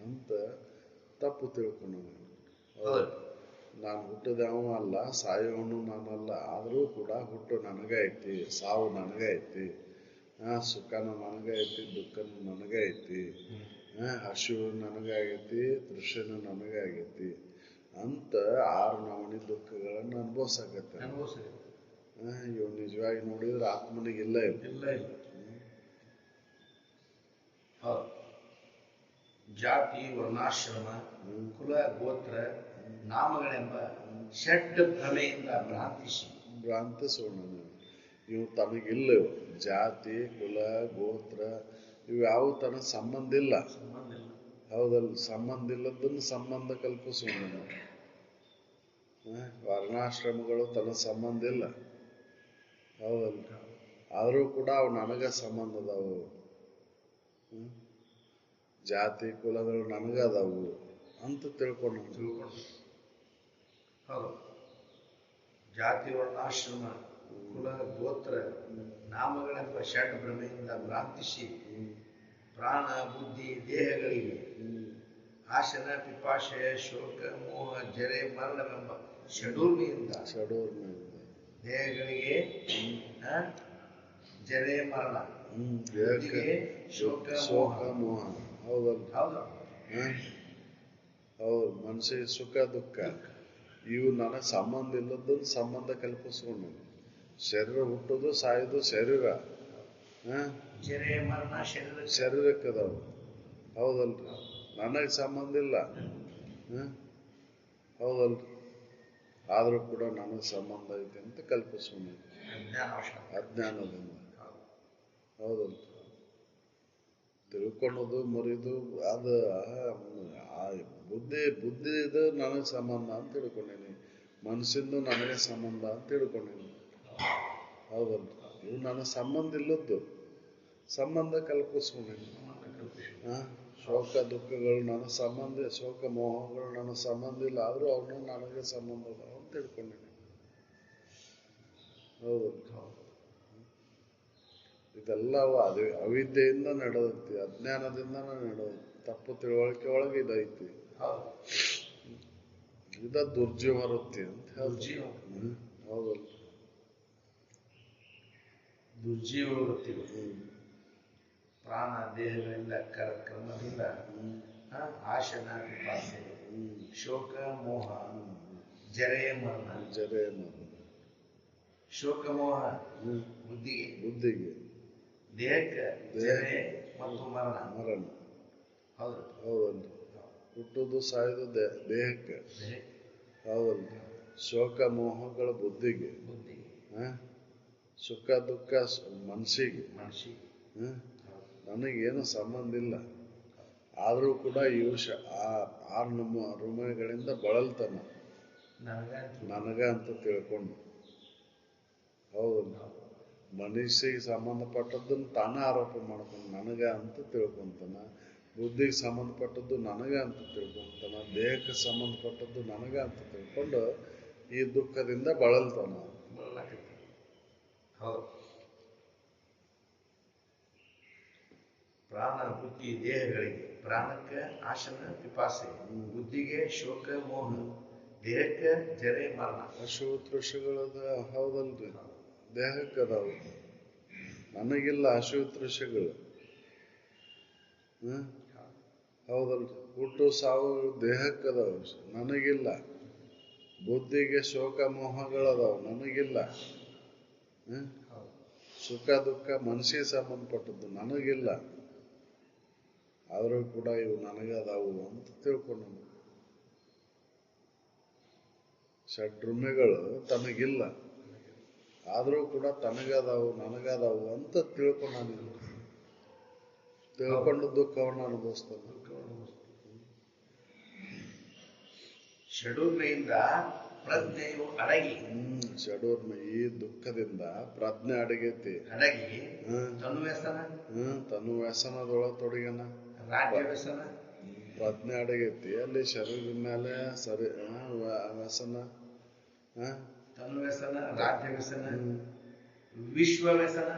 ಅಂತ ತಪ್ಪು ತಿಳ್ಕೊಂಡು ನಾನು ಹುಟ್ಟಿದವ ಅಲ್ಲ, ಸಾಯೋನು ನಾನಲ್ಲ. ಆದರೂ ಕೂಡ ಹುಟ್ಟು ನನಗೈತಿ, ಸಾವು ನನಗೈತಿ, ಸುಖನೂ ನನಗೈತಿ, ದುಃಖನೂ ನನಗೈತಿ, ಹಸಿವು ನನಗಾಗೈತಿ, ತೃಷೆನೂ ನನಗಾಗೈತಿ ಅಂತ 6 ನಮೂನಿ ದುಃಖಗಳನ್ನು ಅನುಭವಿಸಕತ್ತ. ಇವ್ ನಿಜವಾಗಿ ನೋಡಿದ್ರೆ ಆತ್ಮನಿಗೆ ಇಲ್ಲ. ಜಾತಿ, ವರ್ಣಾಶ್ರಮ, ಕುಲ, ಗೋತ್ರ, ನಾಮಗಳೆಂಬ ಷಡ್ ಭ್ರಮೆಯಿಂದ ಭ್ರಾಂತಿಸೋಣ. ಇವು ತನಗಿಲ್ಲ. ಜಾತಿ, ಕುಲ, ಗೋತ್ರ ಇವು ಯಾವ ತನಗ ಸಂಬಂಧ ಇಲ್ಲ. ಹೌದಲ್ಲ? ಸಂಬಂಧ ಇಲ್ಲದನ್ನು ಸಂಬಂಧ ಕಲ್ಪಿಸೋಣ. ವರ್ಣಾಶ್ರಮಗಳು ತನ್ನ ಸಂಬಂಧ ಇಲ್ಲ. ಹೌದಲ್ಲ? ಆದರೂ ಕೂಡ ಅವು ನನಗ ಸಂಬಂಧ ಅದಾವು. ಜಾತಿ, ಕುಲಗಳು ನನಗದಾವು ಅಂತ ತಿಳ್ಕೊಂಡು. ಹೌದು. ಜಾತಿ, ವರ್ಣಾಶ್ರಮ, ಕುಲ, ಗೋತ್ರ, ನಾಮಗಳೆಂಬ ಷಡ್ ಭ್ರಮೆಯಿಂದ ಭ್ರಾಂತಿಸಿ ಪ್ರಾಣ, ಬುದ್ಧಿ, ದೇಹಗಳಿಗೆ ಆಶನ, ಪಿಪಾಶಯ, ಶೋಕ, ಮೋಹ, ಜರೆ, ಮರಣವೆಂಬ ಷಡೂರ್ಮೆಯಿಂದ ದೇಹಗಳಿಗೆ ಜರೆ, ಮರಣ ದೇಹಕ್ಕೆ ಶೋಕ ಶೋಕ ಮೋಹ. ಹೌದಲ್ಲ? ಹೌದು. ಹೌದು. ಮನಸ್ಸಿಗೆ ಸುಖ ದುಃಖ ಇವು ನನಗೆ ಸಂಬಂಧ ಇಲ್ಲದ್ದು ಸಂಬಂಧ ಕಲ್ಪಿಸ್ಕೊಂಡು ಶರೀರ ಹುಟ್ಟೋದು ಸಾಯೋದು ಶರೀರ. ಜರೆ ಮರಣ ಶರೀರಕ್ಕೆ ಅದಾವು. ಹೌದಲ್ರಿ? ನನಗೆ ಸಂಬಂಧ ಇಲ್ಲ. ಹೌದಲ್ರಿ? ಆದ್ರೂ ಕೂಡ ನನಗೆ ಸಂಬಂಧ ಐತೆ ಅಂತ ಕಲ್ಪಿಸ್ಕೊಂಡು ಅಜ್ಞಾನದಿಂದ. ಹೌದಲ್ರಿ? ತಿಳ್ಕೊಳ್ಳೋದು ಮುರಿದು ಅದು ಬುದ್ಧಿ ಇದು ನನಗೆ ಸಂಬಂಧ ಅಂತ ತಿಳ್ಕೊಂಡೇನಿ, ಮನಸ್ಸಿಂದು ನನಗೆ ಸಂಬಂಧ ಅಂತ ತಿಳ್ಕೊಂಡೇನಿ. ಹೌದಲ್ರಿ? ಇವು ನನಗೆ ಸಂಬಂಧ ಇಲ್ಲದ್ದು ಸಂಬಂಧ ಕಲ್ಪಿಸ್ಕೊಂಡೇನಿ. ಶೋಕ ದುಃಖಗಳು ನನ್ನ ಸಂಬಂಧ, ಶೋಕ ಮೋಹಗಳು ನನ್ನ ಸಂಬಂಧ ಇಲ್ಲ, ಆದ್ರೂ ಅವನು ನನಗೆ ಸಂಬಂಧ ಅದಾವ ಅಂತ ತಿಳ್ಕೊಂಡೇನಿ. ಹೌದಲ್ರಿ? ಇದೆಲ್ಲ ಅವಿದ್ಯೆಯಿಂದ ನಡೆದೈತಿ, ಅಜ್ಞಾನದಿಂದ ನಡೆದೈತಿ, ತಪ್ಪು ತಿಳುವಳಿಕೆ ಒಳಗೆ ಇದೈತಿ. ಇದ ದುರ್ಜೀವ ವೃತ್ತಿ ಅಂತ ಹೇಳ್ತೀವಿ. ಹೌದಲ್ರಿ? ದುರ್ಜೀವ ವೃತ್ತಿ ಪ್ರಾಣ ದೇಹಗಳಿಂದ ಕ್ರಮದಿಂದ ಆಶನ ವಿಪಾಸೆ ಶೋಕ ಮೋಹ ಜರೆಯ ಮರಣ. ಶೋಕ ಮೋಹ ಬುದ್ಧಿಗೆ, ದೇಹಕ್ಕೆ ಜರೆ ಮತ್ತು ಮರಣ. ಹೌದು. ಹೌದಲ್ರಿ? ಹುಟ್ಟುದು ಸಾಯುದು ದೇಹಕ್ಕೆ. ಹೌದಲ್ರಿ? ಶೋಕ ಮೋಹಗಳ ಬುದ್ಧಿಗೆ, ಸುಖ ದುಃಖ ಮನಸ್ಸಿಗೆ. ನನಗೇನು ಸಂಬಂಧ ಇಲ್ಲ, ಆದ್ರೂ ಕೂಡ ಇವು ಆರು ರುಮಗಳಿಂದ ಬಳಲ್ತಾನ ನನಗ ಅಂತ ತಿಳ್ಕೊಂಡು. ಹೌದಲ್ಲ? ಮನಸ್ಸಿಗೆ ಸಂಬಂಧಪಟ್ಟದ್ದನ್ನು ತಾನ ಆರೋಪ ಮಾಡ್ಕೊಂಡು ನನಗ ಅಂತ ತಿಳ್ಕೊಂತಾನ, ಬುದ್ಧಿಗೆ ಸಂಬಂಧಪಟ್ಟದ್ದು ನನಗ ಅಂತ ತಿಳ್ಕೊಂತಾನ, ದೇಹಕ್ಕೆ ಸಂಬಂಧಪಟ್ಟದ್ದು ನನಗ ಅಂತ ತಿಳ್ಕೊಂಡು ಈ ದುಃಖದಿಂದ ಬಳಲ್ತಾನ. ಪ್ರಾಣ ಬುದ್ಧಿ ದೇಹಗಳಿಗೆ, ಪ್ರಾಣಕ್ಕೆ ಆಶನ ಪಿಪಾಸೆ, ಬುದ್ಧಿಗೆ ಶೋಕ ಮೋಹ, ದೇಹಕ್ಕೆ ಜರೆ ಮರಣ. ಹಸಿವು ತೃಷಗಳದ. ಹೌದಲ್ರಿ? ದೇಹಕ್ಕೆ ಅದಾವು, ನನಗಿಲ್ಲ ಹಸಿವು ತೃಷಗಳು. ಹೌದಲ್ರಿ? ಹುಟ್ಟು ಸಾವು ದೇಹಕ್ಕೆ ಅದಾವು, ನನಗಿಲ್ಲ. ಬುದ್ಧಿಗೆ ಶೋಕ ಮೋಹಗಳದಾವು, ನನಗಿಲ್ಲ. ಸುಖ ದುಃಖ ಮನಸ್ಸಿಗೆ ಸಂಬಂಧಪಟ್ಟದ್ದು ನನಗಿಲ್ಲ, ಆದ್ರೂ ಕೂಡ ಇವು ನನಗದಾವು ಅಂತ ತಿಳ್ಕೊಂಡು. ಷಡ್ರುಮೆಗಳು ತನಗಿಲ್ಲ, ಆದ್ರೂ ಕೂಡ ತನಗದಾವು ನನಗದಾವು ಅಂತ ತಿಳ್ಕೊಂಡು ದುಃಖವನ್ನು ಅನುಭವಿಸ್ತಾನೆ. ಷಡೂರ್ಮೆಯಿಂದ ಪ್ರಜ್ಞೆಯು ಅಡಗಿ. ಷಡೂರ್ಮೆ ಈ ದುಃಖದಿಂದ ಪ್ರಜ್ಞೆ ಅಡಗೈತಿ, ಅಡಗಿ ತನು ವ್ಯಸನ, ತನು ವ್ಯಸನದೊಳಗೆ ತೊಡಗನ. ರಾಜ್ಯ ವ್ಯಸನ ಪ್ರಜ್ಞೆ ಅಡಗೈತಿ, ಅಲ್ಲಿ ಶರೀರದ ಮೇಲೆ ವ್ಯಸನ, ತನು ವ್ಯಸನ, ರಾಜ್ಯ ವ್ಯಸನ, ವಿಶ್ವ ವ್ಯಸನ,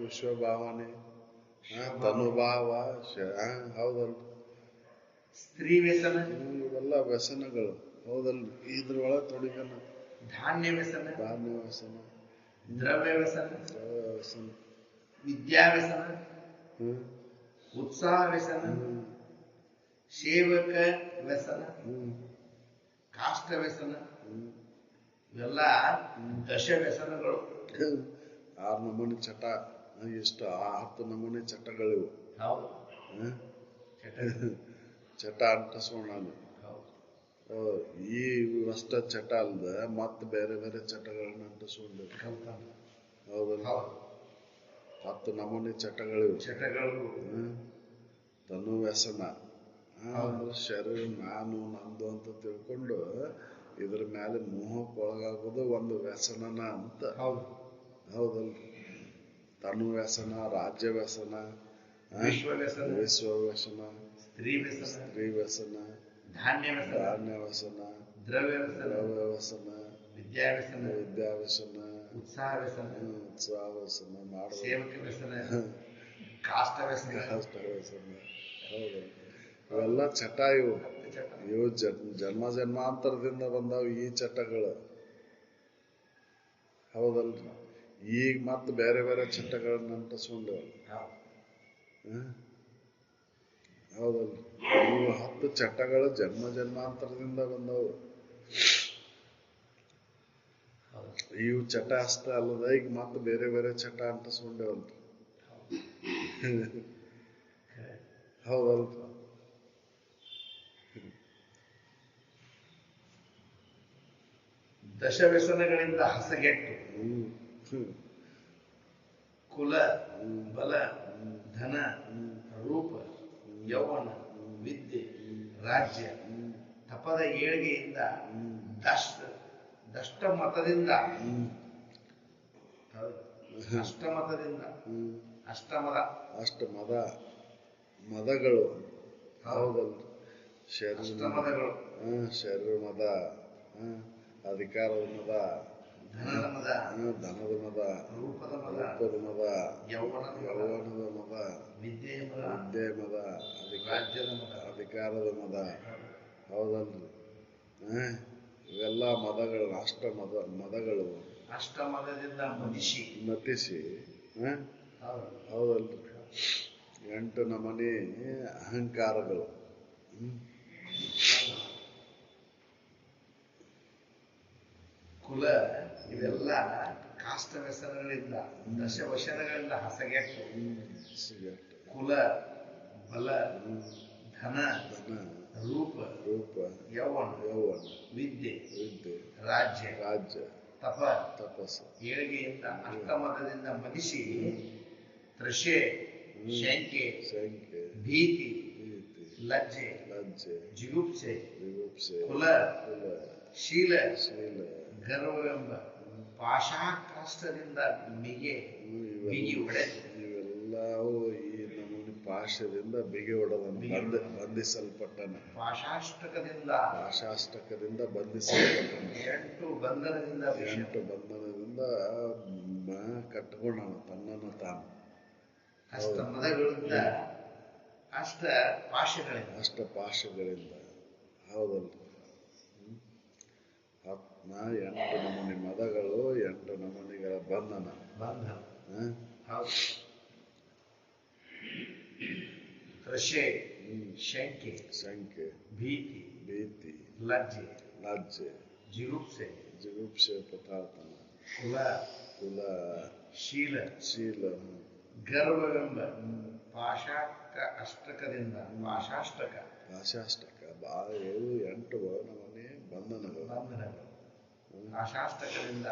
ವಿಶ್ವ ಭಾವನೆ, ತನುಭಾವ. ಹೌದಲ್ರಿ? ಸ್ತ್ರೀ ವ್ಯಸನ, ಇವೆಲ್ಲ ವ್ಯಸನಗಳು. ಹೌದಲ್ರಿ? ಇದ್ರೊಳಗೆ ತೊಡಗನ. ಧಾನ್ಯ ವ್ಯಸನ, ದ್ರವ್ಯ ವ್ಯಸನ, ವಿದ್ಯಾ ವ್ಯಸನ, ಉತ್ಸಾಹ ವ್ಯಸನ, ಸೇವಕ ವ್ಯಸನ, ಕಾಷ್ಟ ವ್ಯಸನ. ಇವೆಲ್ಲ ದಶ ವ್ಯಸನಗಳು. 6 ನಮೂನಿ ಚಟ. ಎಷ್ಟು 10 ನಮೂನಿ ಚಟಗಳಿವು. ಚಟ ಅಂಟಿಸೋಣ. ಈ ಅಷ್ಟ ಚಟ ಅಲ್ದ ಮತ್ತೆ ಬೇರೆ ಬೇರೆ ಚಟಗಳನ್ನ ಅಂಟಿಸ್ಕೊಂಡು. ಹೌದಲ್ಲ? 10 ನಮೂನಿ ಚಟಗಳು. ತನು ವ್ಯಸನ ಅಂದ್ರೆ ಶರೀರ ನಾನು ನಂದು ಅಂತ ತಿಳ್ಕೊಂಡು ಇದ್ರ ಮೇಲೆ ಮೋಹಕ್ಕೆ ಒಳಗಾಗೋದು ಒಂದು ವ್ಯಸನನ ಅಂತ. ಹೌದಲ್ರಿ? ತನು ವ್ಯಸನ, ರಾಜ್ಯ ವ್ಯಸನ, ವಿಶ್ವ ವ್ಯಸನ, ಸ್ತ್ರೀ ವ್ಯಸನ, ಧಾನ್ಯ ವ್ಯಸನ, ದ್ರವ್ಯ ವ್ಯಸನ, ವಿದ್ಯಾ ವ್ಯಸನ, ಉತ್ಸಾಹ ವ್ಯಸನ, ಸೇವಕ ವ್ಯಸನ, ಕಾಷ್ಟ ವ್ಯಸನ. ಹೌದು, ಇವೆಲ್ಲ ಚಟ. ಇವು ಜನ್ಮಾಂತರದಿಂದ ಬಂದಾವ ಈ ಚಟಗಳು. ಹೌದಲ್ರಿ? ಈಗ ಮತ್ತೆ ಬೇರೆ ಬೇರೆ ಚಟಗಳನ್ನ ಅಂಟಿಸ್ಕೊಂಡೇವಲ್ಲ. ಹೌದಲ್ಲ, ಇವು 10 ಚಟಗಳು ಜನ್ಮ ಜನ್ಮಾಂತರದಿಂದ ಬಂದವು. ಇವು ಚಟ ಅಷ್ಟೇ ಅಲ್ಲದ ಈಗ ಮತ್ತೆ ಬೇರೆ ಬೇರೆ ಚಟ ಅಂಟಿಸ್ಕೊಂಡೇವಲ್ರಿ. ಹೌದಲ್, ದಶವ್ಯಸನಗಳಿಂದ ಹಸಗೆಟ್ಟು ಕುಲ, ಬಲ, ಧನ, ರೂಪ, ಯೌವನ, ವಿದ್ಯೆ, ರಾಜ್ಯ, ತಪದ ಏಳಿಗೆಯಿಂದ ಅಷ್ಟಮತದಿಂದ ಮದಗಳು. ಹೌದಲ್, ಶರೀರ ಮದ, ಅಧಿಕಾರದ ಮದ, ಧನದ ಮದ, ರೂಪದ ಮದ, ಯೌವನದ ಮದ, ವಿದ್ಯೆ ಮದ, ಅಧಿಕಾರದ ಮದ. ಹೌದಲ್ರಿ, ಇವೆಲ್ಲ ಮದಗಳು, ಮದಗಳು ಅಷ್ಟಮದದಿಂದ ಮತಿಸಿ. ಹೌದಲ್ರಿ, 8 ನಮೂನಿ ಅಹಂಕಾರಗಳು. ಕುಲ, ಇವೆಲ್ಲ ಕಾಷ್ಟ ವ್ಯಸನಗಳಿಂದ ದಶವಶನಗಳಿಂದ ಹಸಗೆಟ್ಟು ಕುಲ, ಬಲ, ಧನ, ರೂಪ, ಯೌವನ, ವಿದ್ಯೆ, ರಾಜ್ಯ, ತಪಸ್ಸು, ಏಳಿಗೆಯಿಂದ ಅಷ್ಟಮತದಿಂದ ಮದಿಸಿ ತ್ರಷೆ, ಶಂಕೆ, ಭೀತಿ, ಲಜ್ಜೆ, ಜಿಗುಪ್ಸೆ, ಕುಲ, ಶೀಲ, ಗರ್ವವೆಂಬ ಪಾಶಾಕಾಷ್ಟದಿಂದ ಬಿಗಿ ಹೊಡೆದು. ಇವೆಲ್ಲವೂ ಈ ನಮೂನಿ ಪಾಶದಿಂದ ಬಿಗಿ ಹೊಡೆದನು, ಬಂಧಿಸಲ್ಪಟ್ಟನ. ಪಾಶಾಷ್ಟಕದಿಂದ ಬಂಧಿಸಲ್ಪಟ್ಟನ. 8 ಬಂಧನದಿಂದ ಕಟ್ಕೊಂಡನು ತನ್ನನ್ನು ತಾನು. ಅಷ್ಟಮದಗಳಿಂದ ಅಷ್ಟ ಪಾಶಗಳಿಂದ. ಹೌದಲ್ರಿ, 8 ನಮೂನಿ ಮದಗಳು, 8 ನಮೂನಿಗಳ ಬಂಧನ. ತ್ರಷೆ, ಶಂಕೆ, ಭೀತಿ, ಲಜ್ಜೆ, ಜಿಗುಪ್ಸೆ, ಪತಾತನ, ಕುಲ, ಶೀಲ, ಗರ್ವವೆಂಬ ಪಾಶಾಷ್ಟಕ ಭಾಳ 8 ನಮೂನಿ ಬಂಧನಗಳು. ಪಾಶಾಷ್ಟಕದಿಂದ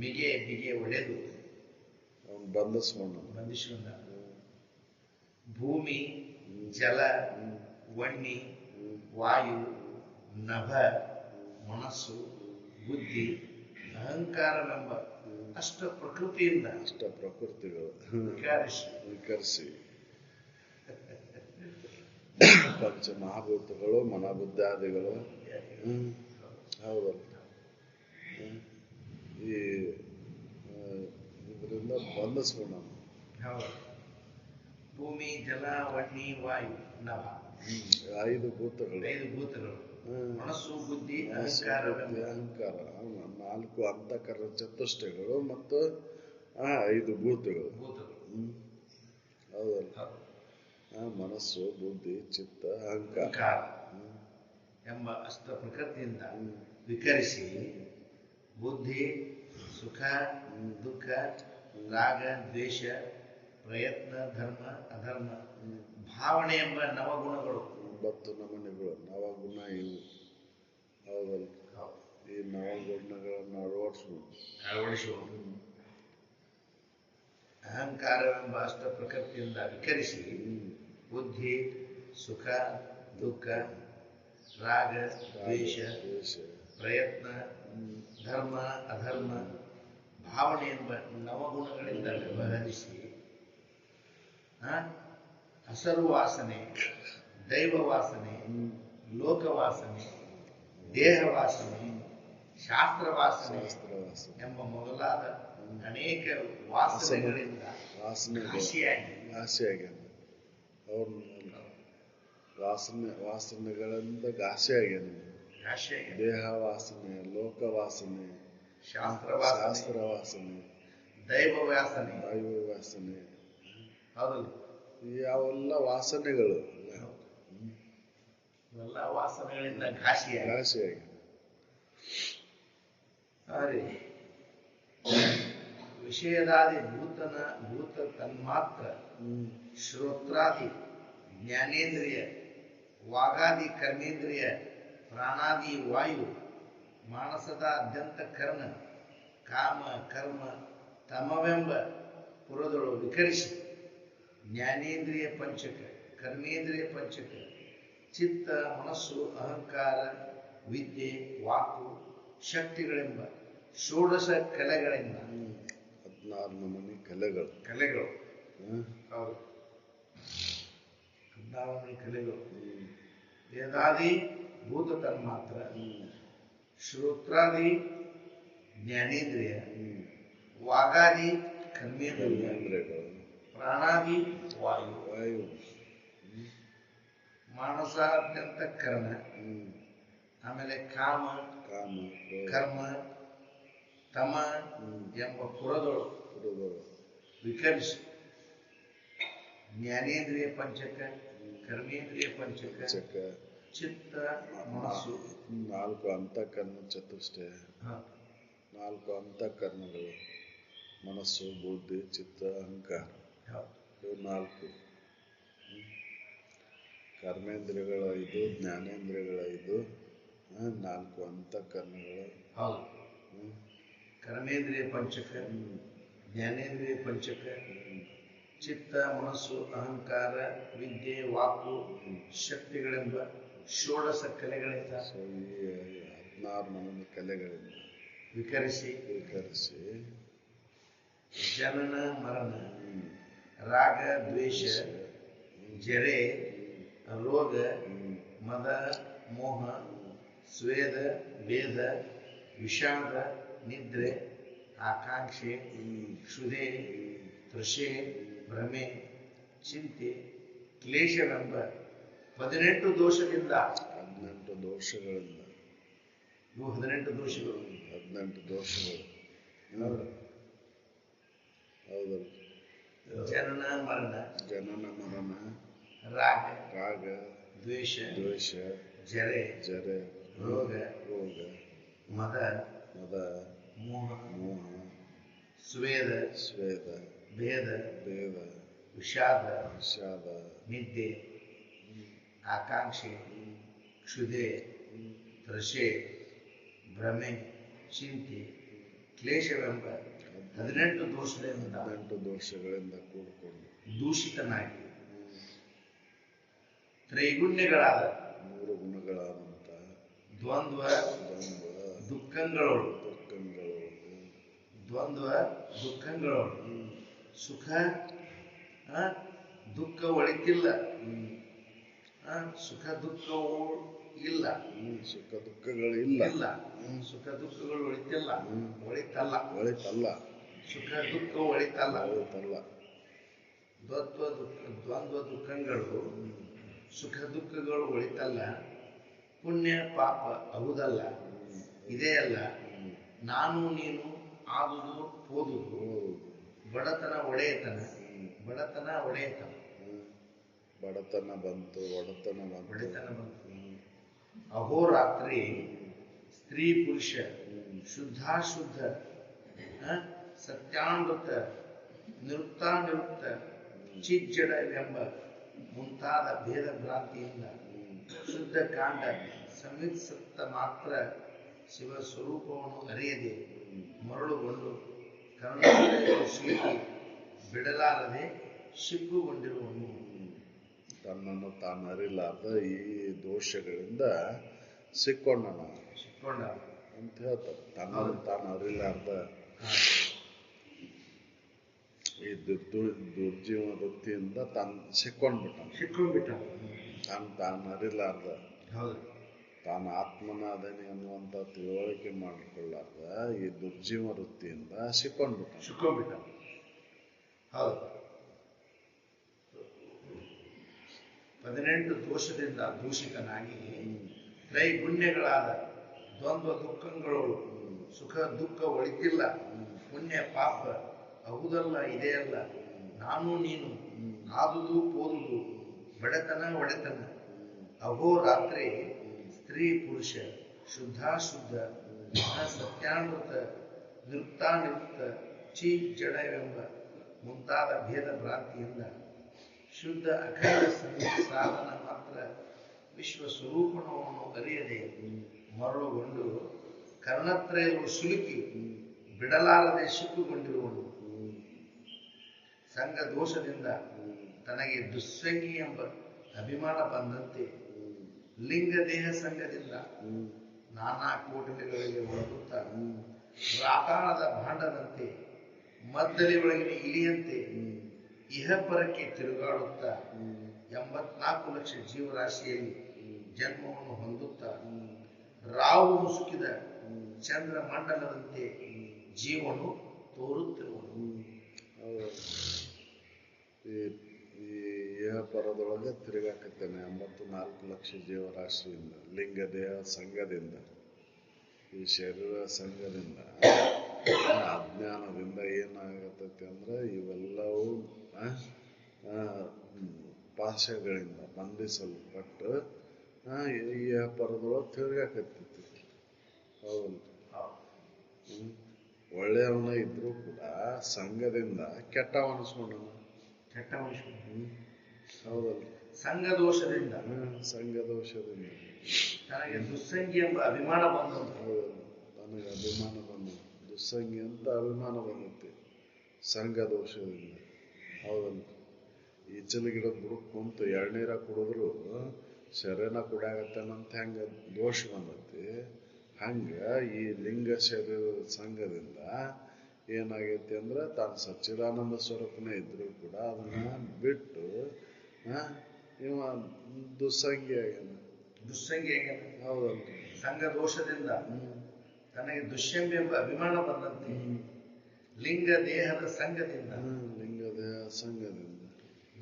ಬಿಗೆ ಒಡೆದು ಅವನು ಬಂಧಿಸಿಕೊಂಡ. ಭೂಮಿ, ಜಲ, ವನ್ನಿ, ವಾಯು, ನಭ, ಮನಸ್ಸು, ಬುದ್ಧಿ, ಅಹಂಕಾರವೆಂಬ ಅಷ್ಟ ಪ್ರಕೃತಿಗಳು ವಿಕರಿಸಿ ಪಂಚ ಮಹಾಭೂತಗಳು, ಮನಬುದ್ಧಾದಿಗಳು. ಹೌದಲ್ಲ, ಈ ಇದರಿಂದ ಬಂಧಿಸ್ಕೊಂಡ. ಭೂಮಿ, ಜಲ, ವನ್ನಿ, ವಾಯು, ನಭ, 5 ಭೂತಗಳು. ಮನಸ್ಸು, ಬುದ್ಧಿ, ಅಹಂಕಾರ, 4 ಅಂತಃಕರಣ ಚತುಷ್ಟಯಗಳು ಮತ್ತು 5 ಭೂತಗಳು. ಹೌದಲ್ಲ, ಮನಸ್ಸು, ಬುದ್ಧಿ, ಚಿತ್ತ, ಅಹಂಕಾರ ಎಂಬ ಅಷ್ಟ ಪ್ರಕೃತಿಯಿಂದ ವಿಕರಿಸಿ ಬುದ್ಧಿ, ಸುಖ, ದುಃಖ, ರಾಗ, ದ್ವೇಷ, ಪ್ರಯತ್ನ, ಧರ್ಮ, ಅಧರ್ಮ, ಭಾವನೆ ಎಂಬ ನವಗುಣಗಳು. 9 ನಮೂನೆಗಳು ನವಗುಣ ಇವು. ಹೌದಲ್ಲ, ಈ ನವಗುಣಗಳನ್ನು ಅಳವಡಿಸುವುದು. ಅಹಂಕಾರವೆಂಬ ಅಷ್ಟ ಪ್ರಕೃತಿಯಿಂದ ವಿಕರಿಸಿ ಬುದ್ಧಿ, ಸುಖ, ದುಃಖ, ರಾಗ, ದ್ವೇಷ, ಪ್ರಯತ್ನ, ಧರ್ಮ, ಅಧರ್ಮ, ಭಾವನೆ ಎಂಬ ನವಗುಣಗಳಿಂದ ವ್ಯವಹರಿಸಿ ಹಸರು ವಾಸನೆ, ದೈವ ವಾಸನೆ, ಲೋಕವಾಸನೆ, ದೇಹ ವಾಸನೆ, ಶಾಸ್ತ್ರ ವಾಸನೆ ಎಂಬ ಮೊದಲಾದ ಅನೇಕ ವಾಸನೆಗಳಿಂದ ಘಾಸಿಯಾಗಿ ವಾಸನೆಗಳಿಂದ ಘಾಸಿಯಾಗ್ಯಾನ. ದೇಹ ವಾಸನೆ, ಲೋಕ ವಾಸನೆ, ಶಾಸ್ತ್ರ ವಾಸನೆ, ದೈವ ವಾಸನೆ. ದೈವ ವಾಸನೆ. ಹೌದಲ್ಲ? ಯಾವೆಲ್ಲ ವಾಸನೆಗಳು ಇವೆಲ್ಲ ವಾಸನೆಗಳಿಂದ ಘಾಸಿಯಾಗಿ ವಿಷಯದಾದಿ ಭೂತ ತನ್ಮಾತ್ರ ಶ್ರೋತ್ರಾದಿ ಜ್ಞಾನೇಂದ್ರಿಯ ವಾಗಾದಿ ಕರ್ಮೇಂದ್ರಿಯ ಪ್ರಾಣಾದಿ ವಾಯು ಮಾನಸದ ಅತ್ಯಂತ ಕರ್ಣ ಕಾಮ ಕರ್ಮ ತಮವೆಂಬ ಪುರದೊಳು ವಿಕರಿಸಿ ಜ್ಞಾನೇಂದ್ರಿಯ ಪಂಚಕ ಕರ್ಮೇಂದ್ರಿಯ ಪಂಚಕ ಚಿತ್ತ ಮನಸ್ಸು ಅಹಂಕಾರ ವಿದ್ಯೆ ವಾಕು ಶಕ್ತಿಗಳೆಂಬ ಷೋಡಶ ಕಲೆಗಳಿಂದ 16 ನಮೂನಿ ಕಲೆಗಳು ಹೌದು 16 ನಮೂನಿ ಕಲೆಗಳು ವೇದಾದಿ ಭೂತ ತನ್ಮಾತ್ರ ಶ್ರೋತ್ರಾದಿ ಜ್ಞಾನೇಂದ್ರಿಯ ವಾಗಾದಿ ಕರ್ಮೇಂದ್ರಿಯಗಳು ಪ್ರಾಣಾದಿ ವಾಯು ಮಾನಸಾದ್ಯಂತ ಕರ್ಣ ಆಮೇಲೆ ಕಾಮ ಕರ್ಮ ತಮ ಎಂಬ ಪುರದೊಳು ವಿಕರಿಸಿ ಜ್ಞಾನೇಂದ್ರಿಯ ಪಂಚಕ ಕರ್ಮೇಂದ್ರಿಯ ಪಂಚಕ ಚಿತ್ತ ಮನಸ್ಸು 4 ಅಂತಃಕರಣ ಚತುಷ್ಟಯ 4 ಅಂತಃಕರಣಗಳು ಮನಸ್ಸು ಬುದ್ಧಿ ಚಿತ್ತ ಅಹಂಕಾರ ಇವು 4 ಕರ್ಮೇಂದ್ರಿಯಗಳ 5 ಜ್ಞಾನೇಂದ್ರಿಯಗಳ 5 4 ಅಂತಃಕರಣಗಳು ಹೌದು ಕರ್ಮೇಂದ್ರಿಯ ಪಂಚಕ ಜ್ಞಾನೇಂದ್ರಿಯ ಪಂಚಕ ಚಿತ್ತ ಮನಸ್ಸು ಅಹಂಕಾರ ವಿದ್ಯೆ ವಾಕು ಶಕ್ತಿಗಳೆಂಬ ಷೋಡಶ ಕಲೆಗಳಿಂದ 16 ನಮೂನಿ ಕಲೆಗಳಿಂದ ವಿಕರಿಸಿ ಜನನ ಮರಣ ರಾಗ ದ್ವೇಷ ಜರೆ ರೋಗ ಮದ ಮೋಹ ಸ್ವೇದ ಭೇದ ವಿಷಾದ ನಿದ್ರೆ ಆಕಾಂಕ್ಷೆ ಕ್ಷುಧೆ ತೃಷೆ ಭ್ರಮೆ ಚಿಂತೆ ಕ್ಲೇಶವೆಂಬ 18 ದೋಷಗಳಿಂದ ಇವು 18 ದೋಷಗಳು ಹೌದಲ್ಲ ಜನನ ಮರಣ ರಾಗ ದ್ವೇಷ ಜರೆ ರೋಗ ಮದ ಮೋಹ ಸ್ವೇದ ಭೇದ ವಿಷಾದ ನಿದ್ದೆ ಆಕಾಂಕ್ಷೆ ಕ್ಷುಧೆ ತೃಷೆ ಭ್ರಮೆ ಚಿಂತೆ ಕ್ಲೇಶವೆಂಬ 18 ದೋಷಗಳಿಂದ ಕೂಡಿಕೊಂಡು ದೂಷಿತನಾಗಿ ತ್ರೈಗುಣ್ಯಗಳಾದ 3 ಗುಣಗಳಾದಂತ ದ್ವಂದ್ವ ದುಃಖಗಳೋಳು ಸುಖ ದುಃಖ ಒಳಿತಿಲ್ಲ ಸುಖ ದುಃಖವು ಇಲ್ಲ ಸುಖ ದುಃಖಗಳಿಲ್ಲ ಸುಖ ದುಃಖಗಳು ಒಳಿತಲ್ಲ ಸುಖ ದುಃಖ ಒಳಿತಲ್ಲ ದ್ವಂದ್ವ ದುಃಖಗಳು ಸುಖ ದುಃಖಗಳು ಒಳಿತಲ್ಲ ಪುಣ್ಯ ಪಾಪ ಅಹುದಲ್ಲ ಇದೇ ಅಲ್ಲ ನಾನು ನೀನು ಆದುದು ಹೋದುದು ಬಡತನ ಒಡೆಯತನ ಬಡತನ ಬಂತು ಅಹೋರಾತ್ರಿ ಸ್ತ್ರೀ ಪುರುಷ ಶುದ್ಧಾಶುದ್ಧ ಸತ್ಯಾನೃತ ನಿರುಕ್ತಾನಿರುಕ್ತ ಚಿಜ್ಜಡವೆಂಬ ಮುಂತಾದ ಭೇದ ಭ್ರಾಂತಿಯಿಂದ ಶುದ್ಧ ಕಾಂಡ ಸಂವಿತ್ಸತ್ತ ಮಾತ್ರ ಶಿವ ಸ್ವರೂಪವನ್ನು ಅರಿಯದೆ ಮರಳುಗೊಂಡು ಕರುಣಾಲಯವು ಸಿಲುಕಿ ಬಿಡಲಾರದೆ ಸಿಕ್ಕುಗೊಂಡಿರುವನು. ತನ್ನನ್ನು ತಾನು ಅರಿಲಾರ್ದ ಈ ದೋಷಗಳಿಂದ ಸಿಕ್ಕೊಂಡ ಅಂತ ಹೇಳ್ತಾರೆ. ತನ್ನನ್ನು ತಾನು ಅರಿಲಾರ್ದ ಈ ದುರ್ಜೀವ ವೃತ್ತಿಯಿಂದ ಸಿಕ್ಕೊಂಡ್ಬಿಟ್ಟ ತಾನು ಅರಿಲಾರ್ದ ತಾನು ಆತ್ಮನ ಅದೇನೆ ಅನ್ನುವಂತ ತಿಳುವಳಿಕೆ ಮಾಡಿಕೊಳ್ಳಾರ್ದ ಈ ದುರ್ಜೀವ ವೃತ್ತಿಯಿಂದ ಸಿಕ್ಕೊಂಡ್ಬಿಟ್ಟ. ಹೌದು, 18 ದೋಷದಿಂದ ದೂಷಿತನಾಗಿ ತ್ರೈಗುಣ್ಯಗಳಾದ ದ್ವಂದ್ವ ದುಃಖಗಳು ಸುಖ ದುಃಖ ಒಳಿತಿಲ್ಲ ಪುಣ್ಯ ಪಾಪ ಅಹುದಲ್ಲ ಇದೇ ಅಲ್ಲ, ನಾನು ನೀನು, ಆದುದು ಪೋದುದು, ಬಡತನ ಒಡೆತನ, ಅಹೋರಾತ್ರಿ, ಸ್ತ್ರೀ ಪುರುಷ, ಶುದ್ಧಾಶುದ್ಧ, ಸತ್ಯಾನೃತ, ನಿವೃತ್ತ, ಚಿ ಜಡವೆಂಬ ಮುಂತಾದ ಭೇದ ಭ್ರಾಂತಿಯಿಂದ ಶುದ್ಧ ಅಖಂಡ ಸಾಧನ ಮಾತ್ರ ವಿಶ್ವ ಸ್ವರೂಪಣವನ್ನು ಅರಿಯದೆ ಮರಳುಗೊಂಡು ಕರ್ಣತ್ರಯವು ಸಿಲುಕಿ ಬಿಡಲಾರದೆ ಸಿಕ್ಕುಕೊಂಡಿರುವನು. ಸಂಘ ದೋಷದಿಂದ ತನಗೆ ದುಸ್ಸಂಗಿ ಎಂಬ ಅಭಿಮಾನ ಬಂದಂತೆ ಲಿಂಗ ದೇಹ ಸಂಘದಿಂದ ನಾನಾ ಕೋಟಲೆಗಳಿಗೆ ಒಳಗುತ್ತಾ ರಾತಾಳದ ಭಾಂಡದಂತೆ ಮದ್ದಲಿ ಒಳಗಿನ ಇಲಿಯಂತೆ ಇಹಪರಕ್ಕೆ ತಿರುಗಾಡುತ್ತಾ 84 ಲಕ್ಷ ಜೀವರಾಶಿಯಲ್ಲಿ ಜನ್ಮವನ್ನು ಹೊಂದುತ್ತಾ ರಾವು ಮುಸುಕಿದ ಚಂದ್ರ ಮಂಡಲದಂತೆ ಜೀವನು ತೋರುತ್ತಿರುವನು. ಈ ಇಹಪರದೊಳಗೆ ತಿರುಗಾಕತ್ತೇನೆ 84 ಲಕ್ಷ ಜೀವರಾಶಿಯಿಂದ, ಲಿಂಗ ದೇಹ ಸಂಘದಿಂದ, ಈ ಶರೀರ ಸಂಘದಿಂದ, ಅಜ್ಞಾನದಿಂದ ಏನಾಗತ್ತೈತಿ ಅಂದ್ರೆ ಇವೆಲ್ಲವೂ ಪಾಶಗಳಿಂದ ಬಂಧಿಸಲ್ಪಟ್ಟು ಈ ಪರದೊಳಗೆ ತಿರುಗಾಕತ್ತೈತಿ. ಹೌದು. ಒಳ್ಳೆಯವನ ಇದ್ರೂ ಕೂಡ ಸಂಘದಿಂದ ಕೆಟ್ಟವ ಅನಿಸ್ಕೊಂಡನು. ಹೌದಲ್ಲ, ಸಂಘ ದೋಷದಿಂದ ನನಗೆ ದುಸ್ಸಂಗಿ ಎಂಬ ಅಭಿಮಾನ ಬಂದದ್ದು. ಹೌದಲ್ಲ, ನನಗೆ ಅಭಿಮಾನ ಬಂದ, ದುಸ್ಸಂಗಿ ಅಂತ ಅಭಿಮಾನ ಬಂದೈತಿ ಸಂಘ ದೋಷದಿಂದ. ಹೌದಲ್ಲ, ಈಚಲ ಗಿಡದ ಬುಡಕ್ ಕುಂತು ಎಳ್ನೀರ ಕುಡಿದ್ರು ಶರೀರನ ಕುಡಿಯಾಗತ್ತೇನಂತ ಹೆಂಗ ದೋಷ ಬಂದೈತಿ, ಹಂಗ ಈ ಲಿಂಗ ಶರೀರದ ಸಂಘದಿಂದ ಏನಾಗೈತಿ ಅಂದ್ರೆ ತಾನು ಸಚ್ಚಿದಾನಂದ ಸ್ವರೂಪನೇ ಇದ್ರು ಕೂಡ ಅದನ್ನ ಬಿಟ್ಟು ಇವ ದುಸ್ಸಂಗಿ ಆಗ್ಯಾನ. ಹೌದಲ್ಲ, ಸಂಘ ದೋಷದಿಂದ ತನಗೆ ದುಷ್ಯಂಬಿ ಎಂಬ ಅಭಿಮಾನ ಬಂದಂತೆ ಲಿಂಗ ದೇಹದ ಸಂಘದಿಂದ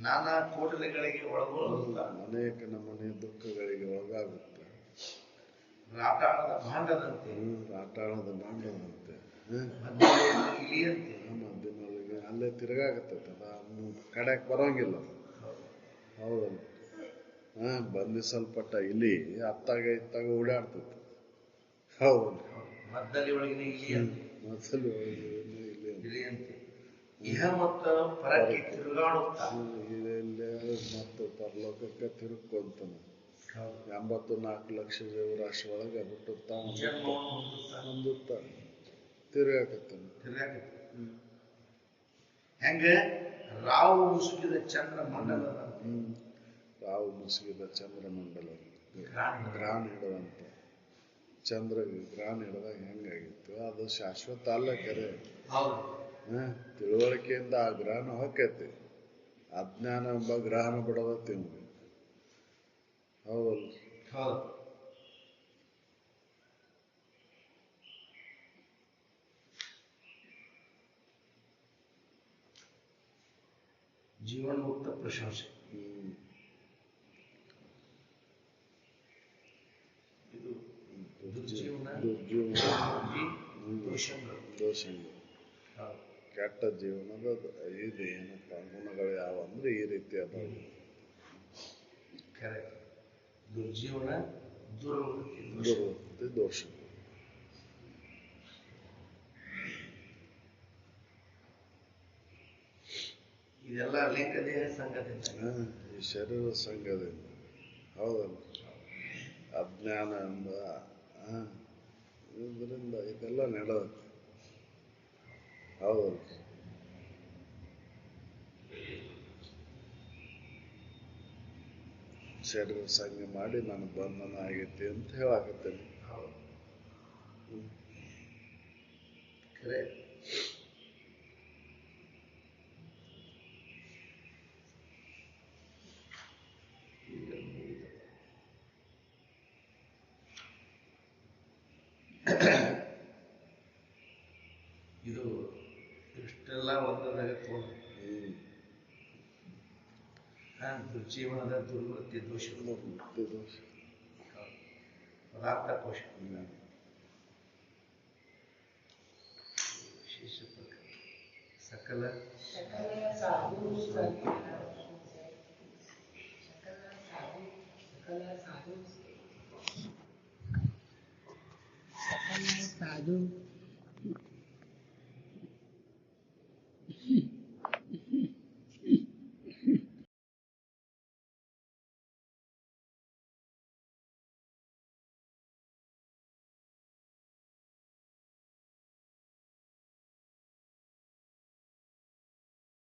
ನಾನಾ ಕೋಟಲೆಗಳಿಗೆ ಒಳಗೊಳ್ಳುತ್ತಾ ಅನೇಕ ನಮನೆ ದುಃಖಗಳಿಗೆ ಒಳಗಾಗುತ್ತೆ. ರಾಟಾಳದ ಭಾಂಡದಂತೆ ಇಲಿಯಂತೆ ಮಧ್ಯನೊಳಗೆ ಅಲ್ಲೇ ತಿರುಗಾಗತ್ತೈತೆ, ಅದ ಕಡೆಕ್ ಬರೋಂಗಿಲ್ಲ. ಹೌದಲ್ಲ, ಬಂಧಿಸಲ್ಪಟ್ಟ ಇಲಿ ಅತ್ತಾಗ ಇತ್ತಾಗ ಓಡಾಡ್ತೈತೆ. ಹೌದಲ್ಲ, ಮದ್ದಲಿ ಒಳಗಿನ ಇಲಿಯಂತೆ ಇಹ ಮತ್ತು ಪರಕ್ಕೆ ತಿರುಗಾಡುತ್ತಾ ಇಲ್ಲೇ ಮತ್ತು ಪರಲೋಕಕ್ಕೆ ತಿರುಕೊಂತಾನ. 84 ಲಕ್ಷ ಜೀವರಾಶಿ ಒಳಗೆ ಹುಟ್ಟುತ್ತಾ ಹೊಂದುತ್ತಾ ತಿರುಗಾಕತ್ತಾನ. ಹೆಂಗ ರಾವು ಮುಸುಕಿದ ಚಂದ್ರ ಮಂಡಲ, ರಾವು ಮುಸುಕಿದ ಚಂದ್ರಮಂಡಲ ಗ್ರಹಣ ಹಿಡದಂತ ಚಂದ್ರ ಗ್ರಹಣ ಹಿಡ್ದಾಗ ಹೆಂಗಾಗಿತ್ತು ಅದು ಶಾಶ್ವತ ಅಲ್ಲ. ಕೆರೆ ತಿಳುವಳಿಕೆಯಿಂದ ಆ ಗ್ರಹಣ ಹೊಕ್ಕೈತಿ, ಅಜ್ಞಾನ ಎಂಬ ಗ್ರಹಣ ಬಿಡದತ್ತಿ ನಮ್ಗೆ. ಹೌದಲ್ಲ, ಜೀವನ್ಮುಕ್ತ ಪ್ರಶಂಸೆ. ಇದು ದುರ್ಜೀವನ, ದೋಷಗಳು, ಕೆಟ್ಟ ಜೀವನದ ಇದು ಏನಪ್ಪ ಗುಣಗಳು ಯಾವ ಅಂದ್ರೆ ಈ ರೀತಿ ಅದಾವ. ದುರ್ಜೀವನ, ದುರ್ವೃತ್ತಿ, ದೋಷ. ಇದೆಲ್ಲ ಲಿಂಗ ದೇಹ ಸಂಘದಿಂದ, ಈ ಶರೀರ ಸಂಘದಿಂದ. ಹೌದಲ್ಲ, ಅಜ್ಞಾನ ಎಂಬ ಇದರಿಂದ ಇದೆಲ್ಲ ನಡೆಯುತ್ತೆ. ಹೌದಲ್ಲ, ಶರೀರ ಸಂಘ ಮಾಡಿ ನನಗೆ ಬಂಧನ ಆಗೈತಿ ಅಂತ ಹೇಳಾಕತ್ತೇನೆ. ಇದು ಇಷ್ಟೆಲ್ಲ ಒಂದರಾಗ ತೋಣ ದುರ್ಜೀವನದ ದುರ್ವೃತ್ತಿ ದೋಷ, ಪದಾರ್ಥ ಕೋಶ ವಿಶೇಷ ಪ್ರಕಾರ ಸಕಲ ಸಾಧು